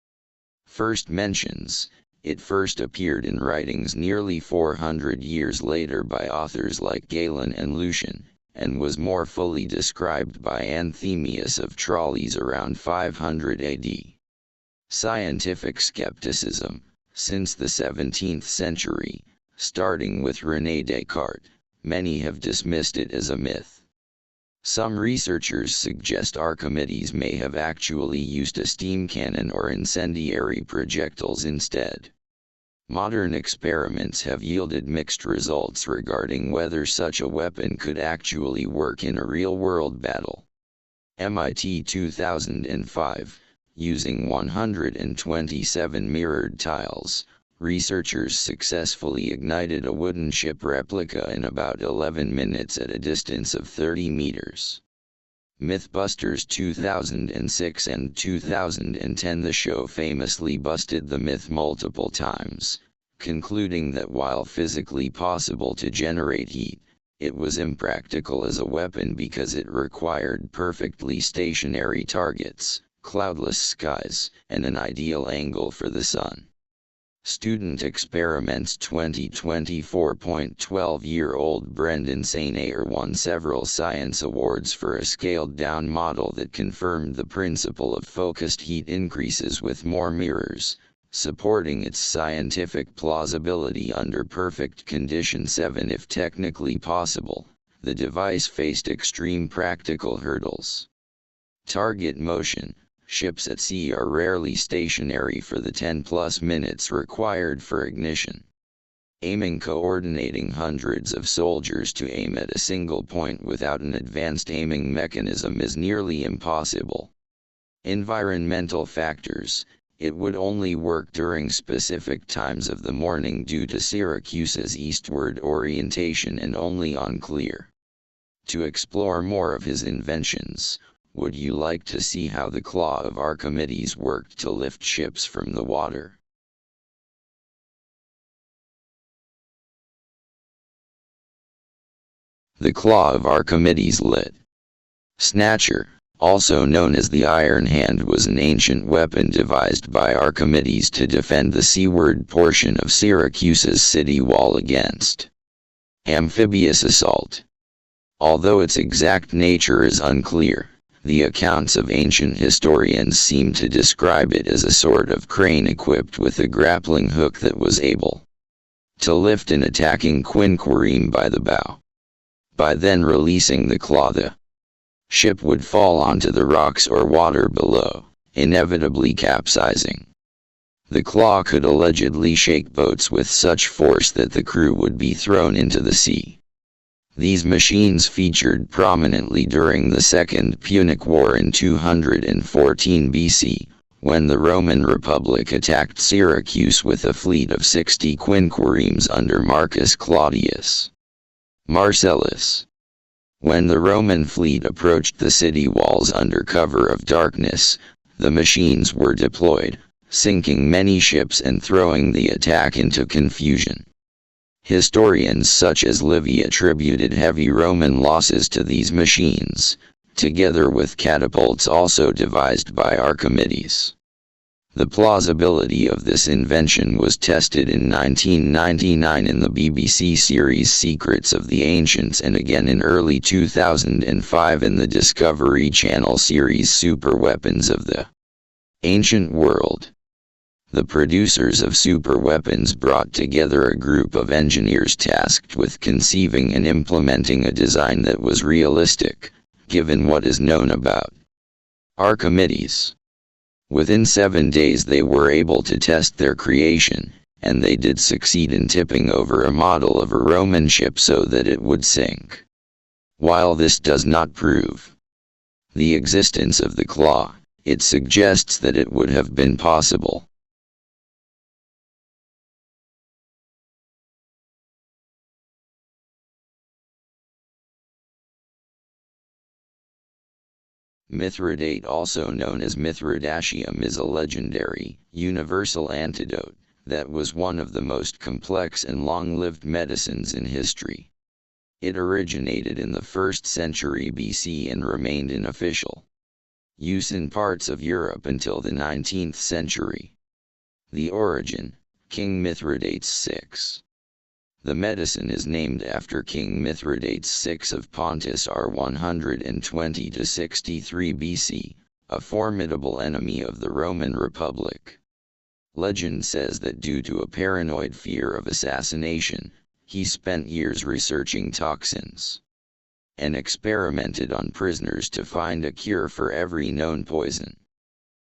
First mentions: it first appeared in writings nearly 400 years later by authors like Galen and Lucian, and was more fully described by Anthemius of Tralles around 500 AD. Scientific skepticism: since the 17th century, starting with René Descartes, many have dismissed it as a myth. Some researchers suggest Archimedes may have actually used a steam cannon or incendiary projectiles instead. Modern experiments have yielded mixed results regarding whether such a weapon could actually work in a real-world battle. MIT 2005, using 127 mirrored tiles, researchers successfully ignited a wooden ship replica in about 11 minutes at a distance of 30 meters. Mythbusters 2006 and 2010. The show famously busted the myth multiple times, concluding that while physically possible to generate heat, it was impractical as a weapon because it required perfectly stationary targets, cloudless skies, and an ideal angle for the sun. Student Experiments 2024.12-year-old Brendan Sainayer won several science awards for a scaled-down model that confirmed the principle of focused heat increases with more mirrors, supporting its scientific plausibility under perfect conditions. 7. If technically possible, the device faced extreme practical hurdles. Target motion. Ships at sea are rarely stationary for the 10+ minutes required for ignition. Aiming. Coordinating hundreds of soldiers to aim at a single point without an advanced aiming mechanism is nearly impossible. Environmental factors. It would only work during specific times of the morning due to Syracuse's eastward orientation and only on clear. To explore more of his inventions, would you like to see how the claw of Archimedes worked to lift ships from the water? The claw of Archimedes lit. Snatcher, also known as the Iron Hand, was an ancient weapon devised by Archimedes to defend the seaward portion of Syracuse's city wall against amphibious assault. Although its exact nature is unclear, the accounts of ancient historians seem to describe it as a sort of crane equipped with a grappling hook that was able to lift an attacking quinquereme by the bow. By then releasing the claw, the ship would fall onto the rocks or water below, inevitably capsizing. The claw could allegedly shake boats with such force that the crew would be thrown into the sea. These machines featured prominently during the Second Punic War in 214 BC, when the Roman Republic attacked Syracuse with a fleet of 60 quinqueremes under Marcus Claudius Marcellus. When the Roman fleet approached the city walls under cover of darkness, the machines were deployed, sinking many ships and throwing the attack into confusion. Historians such as Livy attributed heavy Roman losses to these machines, together with catapults also devised by Archimedes. The plausibility of this invention was tested in 1999 in the BBC series Secrets of the Ancients and again in early 2005 in the Discovery Channel series Superweapons of the Ancient World. The producers of superweapons brought together a group of engineers tasked with conceiving and implementing a design that was realistic, given what is known about Archimedes. Within 7 days they were able to test their creation, and they did succeed in tipping over a model of a Roman ship so that it would sink. While this does not prove the existence of the claw, it suggests that it would have been possible. Mithridate, also known as Mithridateum, is a legendary, universal antidote that was one of the most complex and long-lived medicines in history. It originated in the 1st century BC and remained in official use in parts of Europe until the 19th century. The origin: King Mithridates VI. The medicine is named after King Mithridates VI of Pontus r. 120–63 BC, a formidable enemy of the Roman Republic. Legend says that due to a paranoid fear of assassination, he spent years researching toxins and experimented on prisoners to find a cure for every known poison.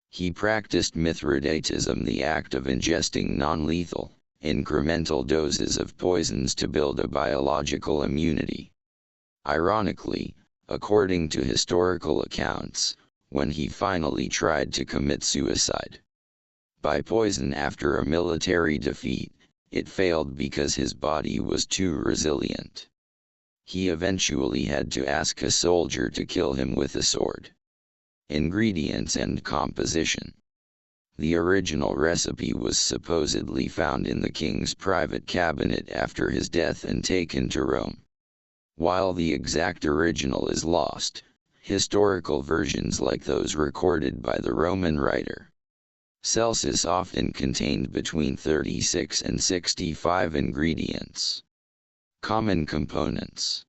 He practiced Mithridatism, the act of ingesting non-lethal, incremental doses of poisons to build a biological immunity. Ironically, according to historical accounts, when he finally tried to commit suicide by poison after a military defeat, it failed because his body was too resilient. He eventually had to ask a soldier to kill him with a sword. Ingredients and composition. The original recipe was supposedly found in the king's private cabinet after his death and taken to Rome. While the exact original is lost, historical versions like those recorded by the Roman writer Celsus often contained between 36 and 65 ingredients. Common components: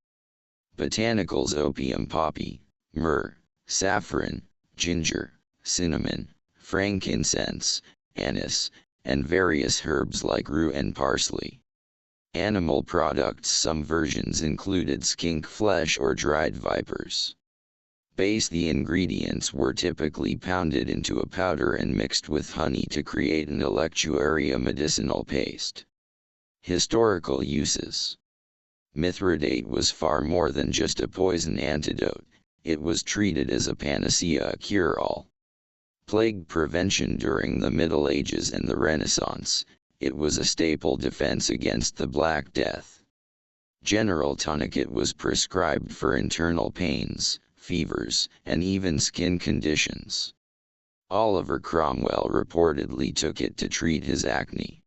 botanicals: opium, poppy, myrrh, saffron, ginger, cinnamon, frankincense, anise, and various herbs like rue and parsley. Animal products: some versions included skink flesh or dried vipers. Base: the ingredients were typically pounded into a powder and mixed with honey to create an electuary medicinal paste. Historical uses. Mithridate was far more than just a poison antidote, it was treated as a panacea, a cure-all. Plague prevention: during the Middle Ages and the Renaissance, it was a staple defense against the Black Death. General tonic: it was prescribed for internal pains, fevers, and even skin conditions. Oliver Cromwell reportedly took it to treat his acne.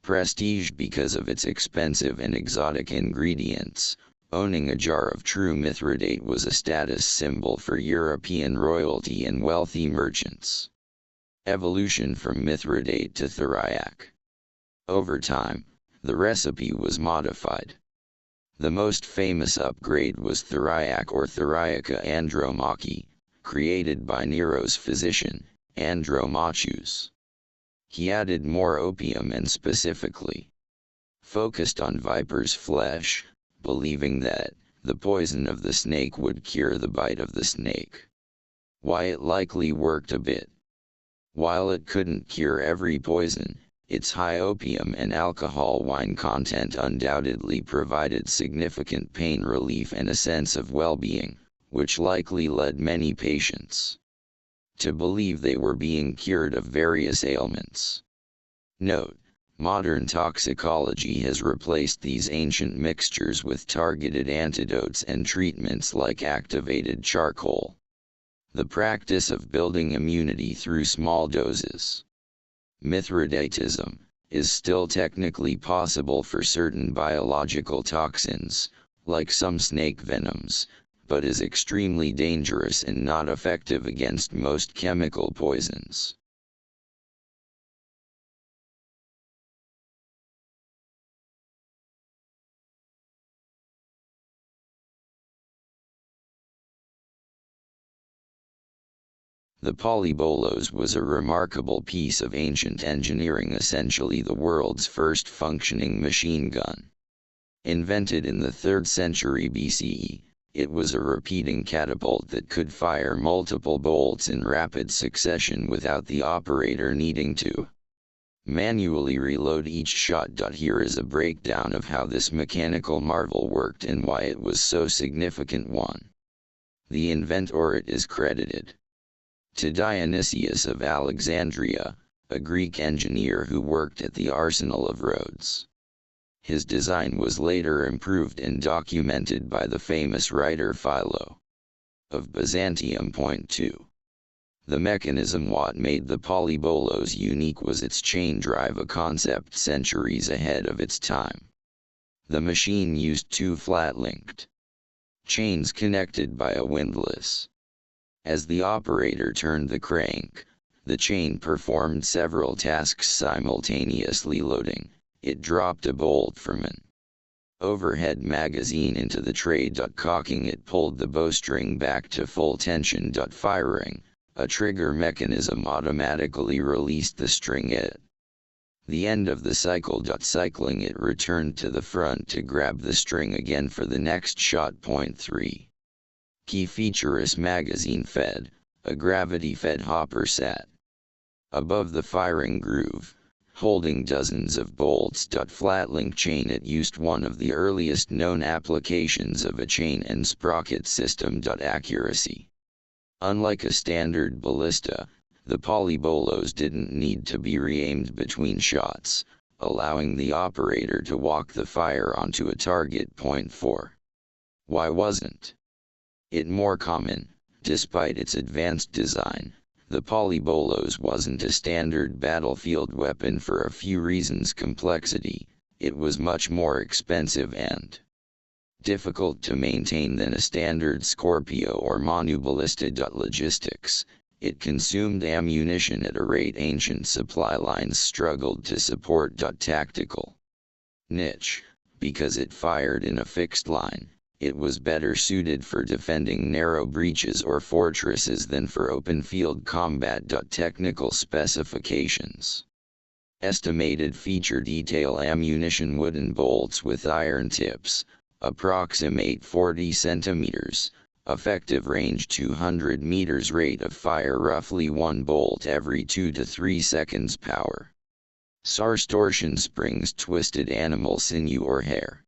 Prestige: because of its expensive and exotic ingredients, owning a jar of true Mithridate was a status symbol for European royalty and wealthy merchants. Evolution from Mithridate to Theriac. Over time, the recipe was modified. The most famous upgrade was Theriac or Theriaca Andromachi, created by Nero's physician, Andromachus. He added more opium and specifically focused on viper's flesh, believing that the poison of the snake would cure the bite of the snake. Why it likely worked a bit. While it couldn't cure every poison, its high opium and alcohol wine content undoubtedly provided significant pain relief and a sense of well-being, which likely led many patients to believe they were being cured of various ailments. Note: modern toxicology has replaced these ancient mixtures with targeted antidotes and treatments like activated charcoal. The practice of building immunity through small doses. Mithridatism is still technically possible for certain biological toxins, like some snake venoms, but is extremely dangerous and not effective against most chemical poisons. The polybolos was a remarkable piece of ancient engineering, essentially the world's first functioning machine gun. Invented in the 3rd century BCE, it was a repeating catapult that could fire multiple bolts in rapid succession without the operator needing to manually reload each shot. Here is a breakdown of how this mechanical marvel worked and why it was so significant. 1. The inventor: it is credited to Dionysius of Alexandria, a Greek engineer who worked at the arsenal of Rhodes. His design was later improved and documented by the famous writer Philo of Byzantium. 2. The mechanism: what made the polybolos unique was its chain drive, a concept centuries ahead of its time. The machine used 2 flat-linked chains connected by a windlass. As the operator turned the crank, the chain performed several tasks simultaneously: loading, it dropped a bolt from an overhead magazine into the tray. Cocking, it pulled the bowstring back to full tension. Firing, a trigger mechanism automatically released the string at the end of the cycle. Cycling, it returned to the front to grab the string again for the next shot. 3. Key feature is magazine fed, a gravity-fed hopper sat above the firing groove, holding dozens of bolts. Flat link chain. It used one of the earliest known applications of a chain and sprocket system. Accuracy. Unlike a standard ballista, the polybolos didn't need to be re-aimed between shots, allowing the operator to walk the fire onto a target point. Why wasn't it more common? Despite its advanced design, the polybolos wasn't a standard battlefield weapon for a few reasons. Complexity. It was much more expensive and difficult to maintain than a standard Scorpio or Manu ballista. Logistics. It consumed ammunition at a rate ancient supply lines struggled to support. Tactical niche. Because it fired in a fixed line, it was better suited for defending narrow breaches or fortresses than for open field combat. Technical specifications. Estimated feature detail. Ammunition. Wooden bolts with iron tips, approximate 40 centimeters, effective range 200 meters, rate of fire roughly 1 bolt every 2 to 3 seconds. Power. SARS. Torsion springs. Twisted animal sinew or hair.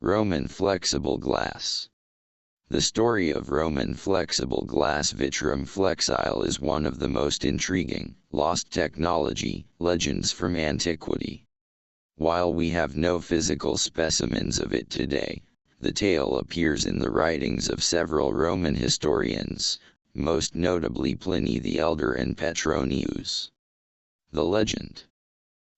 Roman flexible glass. The story of Roman flexible glass vitrum flexile is one of the most intriguing, lost technology, legends from antiquity. While we have no physical specimens of it today, the tale appears in the writings of several Roman historians, most notably Pliny the Elder and Petronius. The legend.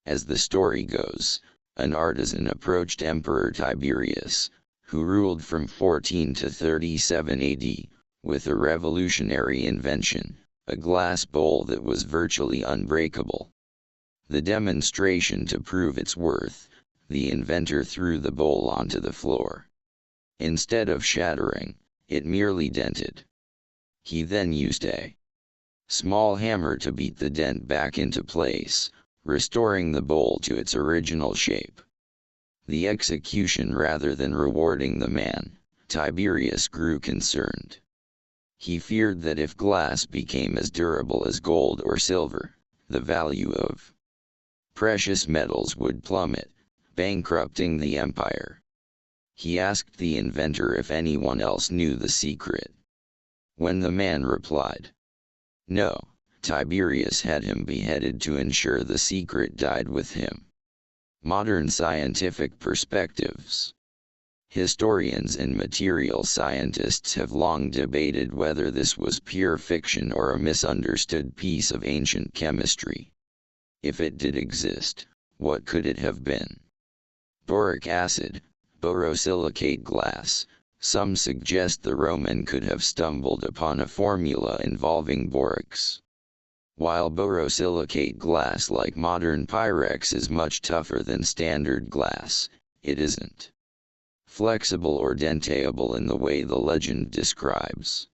As the story goes, an artisan approached Emperor Tiberius, who ruled from 14 to 37 AD, with a revolutionary invention, a glass bowl that was virtually unbreakable. The demonstration to prove its worth, the inventor threw the bowl onto the floor. Instead of shattering, it merely dented. He then used a small hammer to beat the dent back into place, restoring the bowl to its original shape. The execution. Rather than rewarding the man, Tiberius grew concerned. He feared that if glass became as durable as gold or silver, the value of precious metals would plummet, bankrupting the empire. He asked the inventor if anyone else knew the secret. When the man replied no, Tiberius had him beheaded to ensure the secret died with him. Modern scientific perspectives. Historians and material scientists have long debated whether this was pure fiction or a misunderstood piece of ancient chemistry. If it did exist, what could it have been? Boric acid, borosilicate glass. Some suggest the Roman could have stumbled upon a formula involving borax. While borosilicate glass, like modern Pyrex, is much tougher than standard glass, it isn't flexible or dentable in the way the legend describes.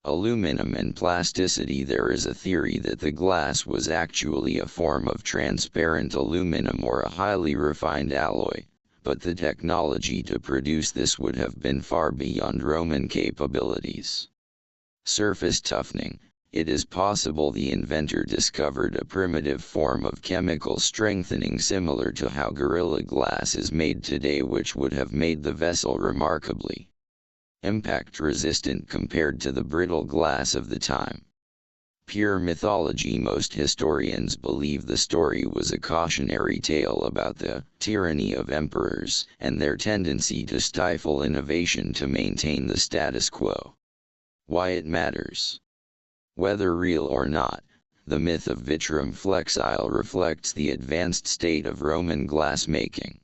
Aluminum and plasticity. There is a theory that the glass was actually a form of transparent aluminum or a highly refined alloy, but the technology to produce this would have been far beyond Roman capabilities. Surface toughening. It is possible the inventor discovered a primitive form of chemical strengthening similar to how Gorilla Glass is made today, which would have made the vessel remarkably impact-resistant compared to the brittle glass of the time. Pure mythology. Most historians believe the story was a cautionary tale about the tyranny of emperors and their tendency to stifle innovation to maintain the status quo. Why it matters. Whether real or not, the myth of vitrum flexile reflects the advanced state of Roman glassmaking.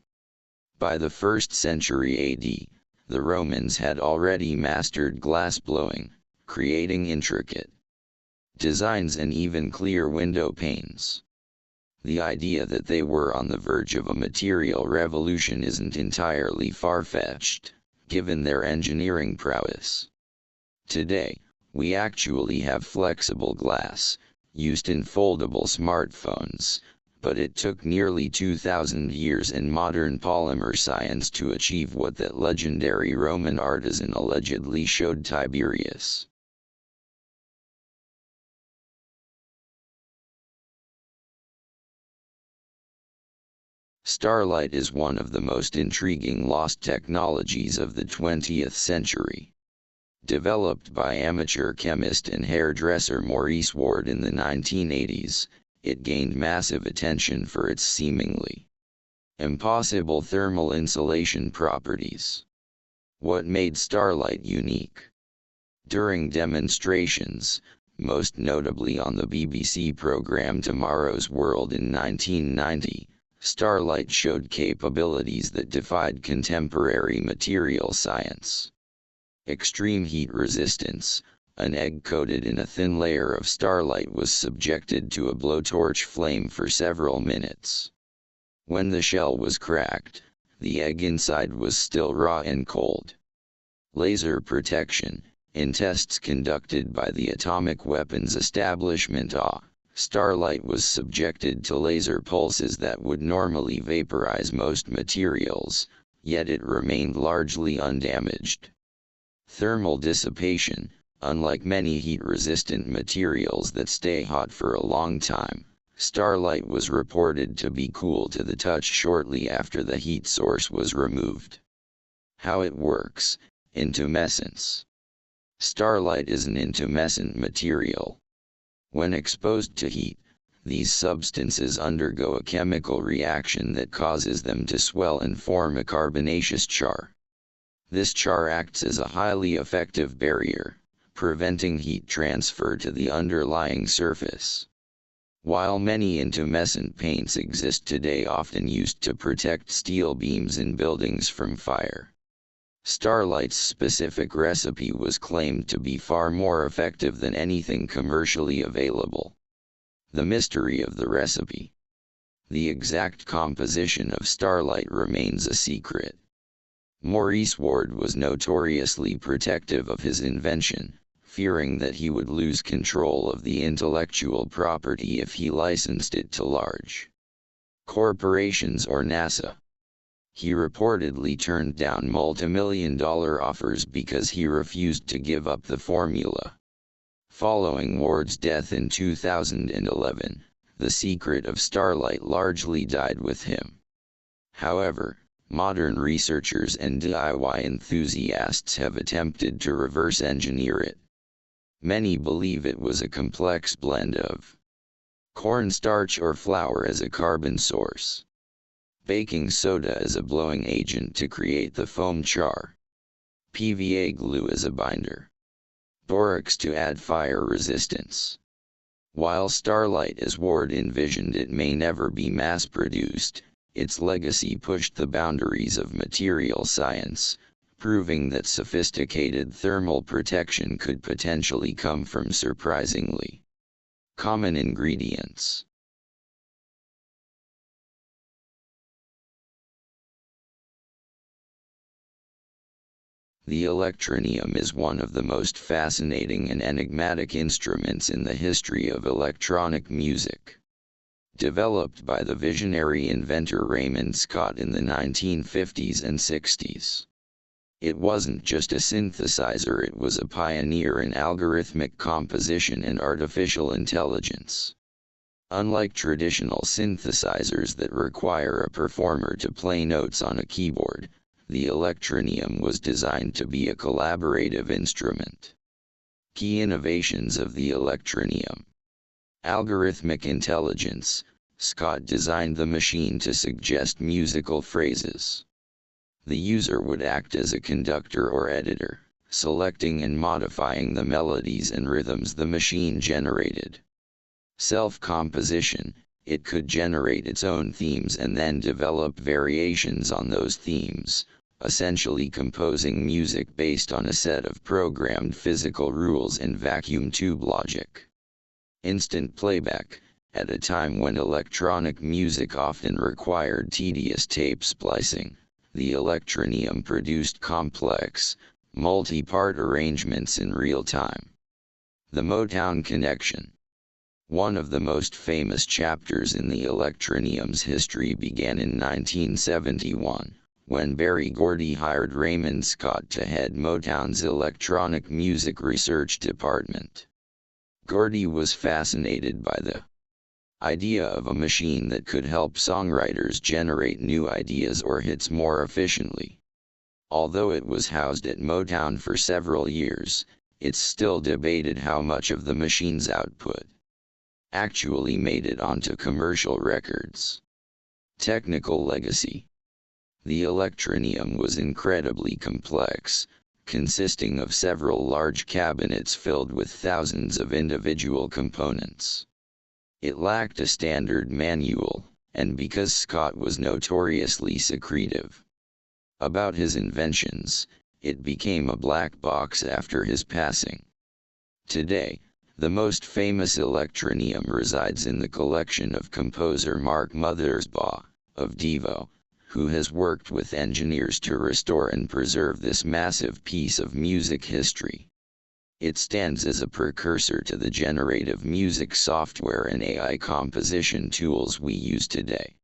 By the 1st century AD, the Romans had already mastered glassblowing, creating intricate designs and even clear window panes. The idea that they were on the verge of a material revolution isn't entirely far-fetched, given their engineering prowess. Today, we actually have flexible glass, used in foldable smartphones, but it took nearly 2,000 years in modern polymer science to achieve what that legendary Roman artisan allegedly showed Tiberius. Starlite is one of the most intriguing lost technologies of the 20th century. Developed by amateur chemist and hairdresser Maurice Ward in the 1980s, it gained massive attention for its seemingly impossible thermal insulation properties. What made Starlite unique? During demonstrations, most notably on the BBC programme Tomorrow's World in 1990, Starlite showed capabilities that defied contemporary material science. Extreme heat resistance. An egg coated in a thin layer of Starlite was subjected to a blowtorch flame for several minutes. When the shell was cracked, the egg inside was still raw and cold. Laser protection. In tests conducted by the Atomic Weapons Establishment Starlite was subjected to laser pulses that would normally vaporize most materials, yet it remained largely undamaged. Thermal dissipation. Unlike many heat-resistant materials that stay hot for a long time, Starlite was reported to be cool to the touch shortly after the heat source was removed. How it works. Intumescence. Starlite is an intumescent material. When exposed to heat, these substances undergo a chemical reaction that causes them to swell and form a carbonaceous char. This char acts as a highly effective barrier, preventing heat transfer to the underlying surface. While many intumescent paints exist today, often used to protect steel beams in buildings from fire, Starlite's specific recipe was claimed to be far more effective than anything commercially available. The mystery of the recipe. The exact composition of Starlite remains a secret. Maurice Ward was notoriously protective of his invention, fearing that he would lose control of the intellectual property if he licensed it to large corporations or NASA. He reportedly turned down multimillion-dollar offers because he refused to give up the formula. Following Ward's death in 2011, the secret of Starlite largely died with him. However, modern researchers and DIY enthusiasts have attempted to reverse engineer it. Many believe it was a complex blend of cornstarch or flour as a carbon source, baking soda as a blowing agent to create the foam char, PVA glue as a binder, borax to add fire resistance. While Starlite as Ward envisioned it may never be mass-produced, its legacy pushed the boundaries of material science, proving that sophisticated thermal protection could potentially come from surprisingly common ingredients. The electronium is one of the most fascinating and enigmatic instruments in the history of electronic music. Developed by the visionary inventor Raymond Scott in the 1950s and 60s. It wasn't just a synthesizer, it was a pioneer in algorithmic composition and artificial intelligence. Unlike traditional synthesizers that require a performer to play notes on a keyboard, the electronium was designed to be a collaborative instrument. Key innovations of the electronium. Algorithmic intelligence. Scott designed the machine to suggest musical phrases. The user would act as a conductor or editor, selecting and modifying the melodies and rhythms the machine generated. Self-composition. It could generate its own themes and then develop variations on those themes, essentially composing music based on a set of programmed physical rules and vacuum tube logic. Instant playback. At a time when electronic music often required tedious tape splicing, the electronium produced complex, multi-part arrangements in real time. The Motown connection. One of the most famous chapters in the Electronium's history began in 1971, when Berry Gordy hired Raymond Scott to head Motown's electronic music research department. Gordy was fascinated by the idea of a machine that could help songwriters generate new ideas or hits more efficiently. Although it was housed at Motown for several years, it's still debated how much of the machine's output actually made it onto commercial records. Technical legacy. The Electronium was incredibly complex, consisting of several large cabinets filled with thousands of individual components. It lacked a standard manual, and because Scott was notoriously secretive about his inventions, it became a black box after his passing. Today, the most famous Electronium resides in the collection of composer Mark Mothersbaugh, of Devo, who has worked with engineers to restore and preserve this massive piece of music history. It stands as a precursor to the generative music software and AI composition tools we use today.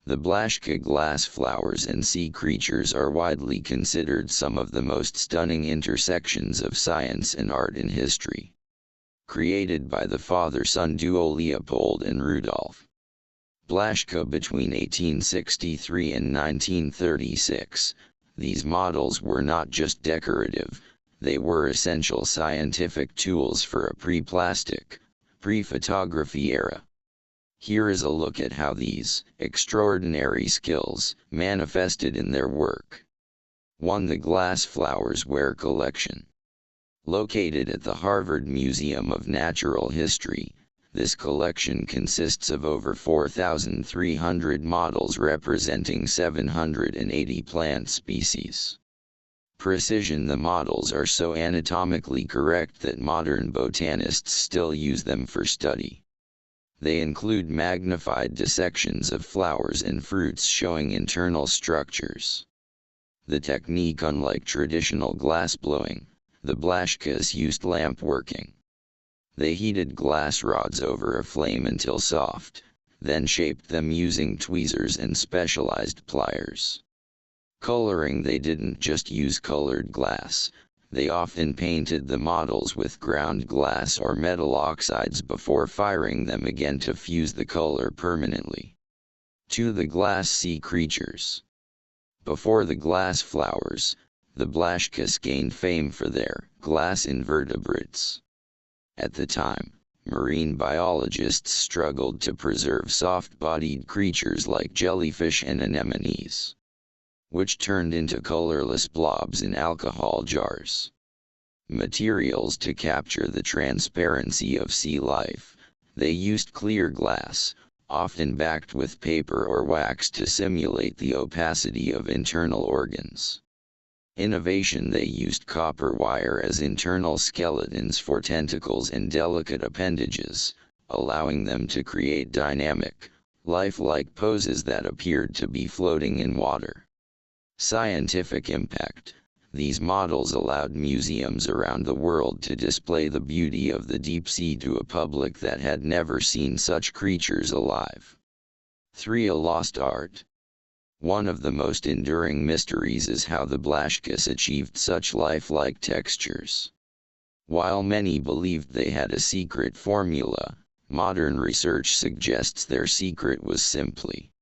The Blaszka glass flowers and sea creatures are widely considered some of the most stunning intersections of science and art in history. Created by the father-son duo Leopold and Rudolf Blaszka between 1863 and 1936, these models were not just decorative, they were essential scientific tools for a pre-plastic, pre-photography era. Here is a look at how these extraordinary skills manifested in their work. 1. The Glass Flowers Ware Collection. Located at the Harvard Museum of Natural History, this collection consists of over 4,300 models representing 780 plant species. Precision. The models are so anatomically correct that modern botanists still use them for study. They include magnified dissections of flowers and fruits showing internal structures. The technique. Unlike traditional glass blowing, the Blaszkas used lamp working. They heated glass rods over a flame until soft, then shaped them using tweezers and specialized pliers. Coloring. They didn't just use colored glass. They often painted the models with ground glass or metal oxides before firing them again to fuse the color permanently. 2. The glass sea creatures. Before the glass flowers, the Blaszkas gained fame for their glass invertebrates. At the time, marine biologists struggled to preserve soft-bodied creatures like jellyfish and anemones, which turned into colorless blobs in alcohol jars. Materials. To capture the transparency of sea life, they used clear glass, often backed with paper or wax to simulate the opacity of internal organs. Innovation. They used copper wire as internal skeletons for tentacles and delicate appendages, allowing them to create dynamic, lifelike poses that appeared to be floating in water. Scientific impact. These models allowed museums around the world to display the beauty of the deep sea to a public that had never seen such creatures alive. 3. A lost art. One of the most enduring mysteries is how the Blaszkas achieved such lifelike textures. While many believed they had a secret formula, modern research suggests their secret was simply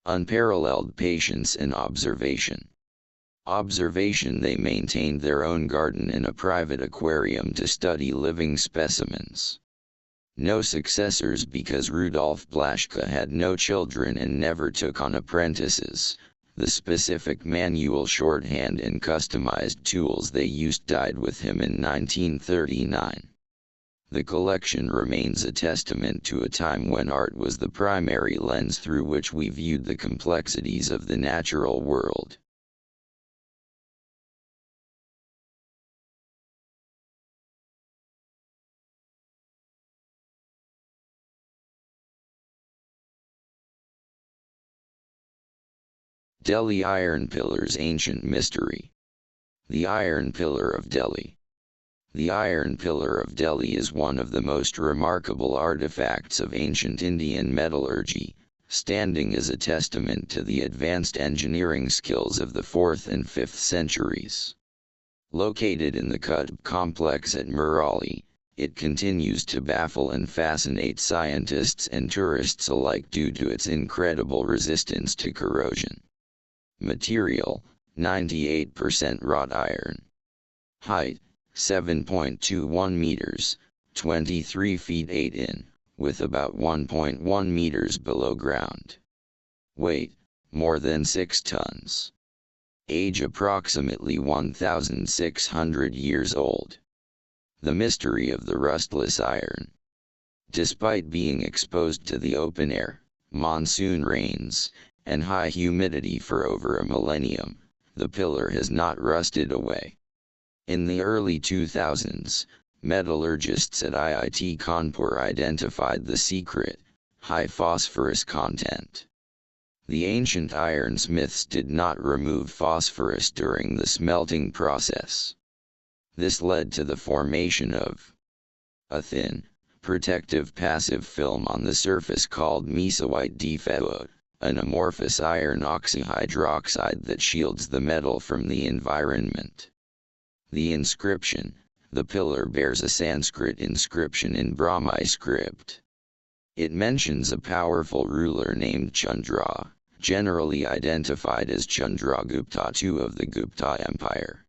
unparalleled patience and observation. They maintained their own garden and a private aquarium to study living specimens. No successors because Rudolf Blaszka had no children and never took on apprentices. The specific manual shorthand and customized tools they used died with him in 1939. The collection remains a testament to a time when art was the primary lens through which we viewed the complexities of the natural world. Delhi Iron Pillar's Ancient Mystery. The Iron Pillar of Delhi. The Iron Pillar of Delhi is one of the most remarkable artifacts of ancient Indian metallurgy, standing as a testament to the advanced engineering skills of the 4th and 5th centuries. Located in the Qutb complex at Murali, it continues to baffle and fascinate scientists and tourists alike due to its incredible resistance to corrosion. Material: 98% wrought iron. Height: 7.21 meters, 23 feet 8 in, with about 1.1 meters below ground. Weight: more than 6 tons. Age: approximately 1,600 years old. The mystery of the rustless iron. Despite being exposed to the open air, monsoon rains, and high humidity for over a millennium, the pillar has not rusted away. In the early 2000s, metallurgists at IIT Kanpur identified the secret: high phosphorus content. The ancient ironsmiths did not remove phosphorus during the smelting process. This led to the formation of a thin, protective passive film on the surface called mesowite defy, an amorphous iron oxyhydroxide that shields the metal from the environment. The inscription: the pillar bears a Sanskrit inscription in Brahmi script. It mentions a powerful ruler named Chandra, generally identified as Chandragupta II of the Gupta Empire.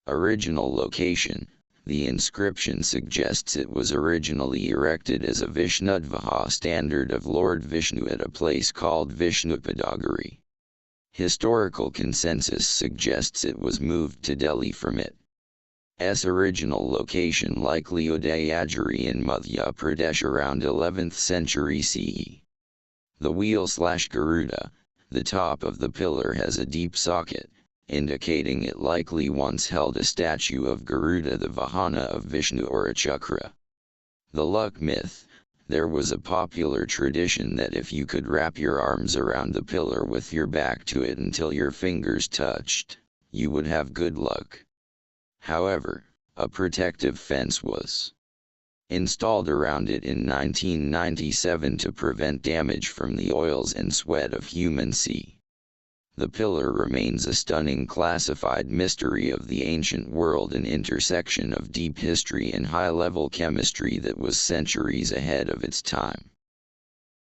Original location: the inscription suggests it was originally erected as a Vishnudvaha standard of Lord Vishnu at a place called Vishnupadagari. Historical consensus suggests it was moved to Delhi from its original location, likely Udayagiri in Madhya Pradesh around 11th century CE. The wheel/Garuda, the top of the pillar, has a deep socket, indicating it likely once held a statue of Garuda, the Vahana of Vishnu, or a chakra. The luck myth: there was a popular tradition that if you could wrap your arms around the pillar with your back to it until your fingers touched, you would have good luck. However, a protective fence was installed around it in 1997 to prevent damage from the oils and sweat of human sea. The pillar remains a stunning classified mystery of the ancient world, an intersection of deep history and high-level chemistry that was centuries ahead of its time.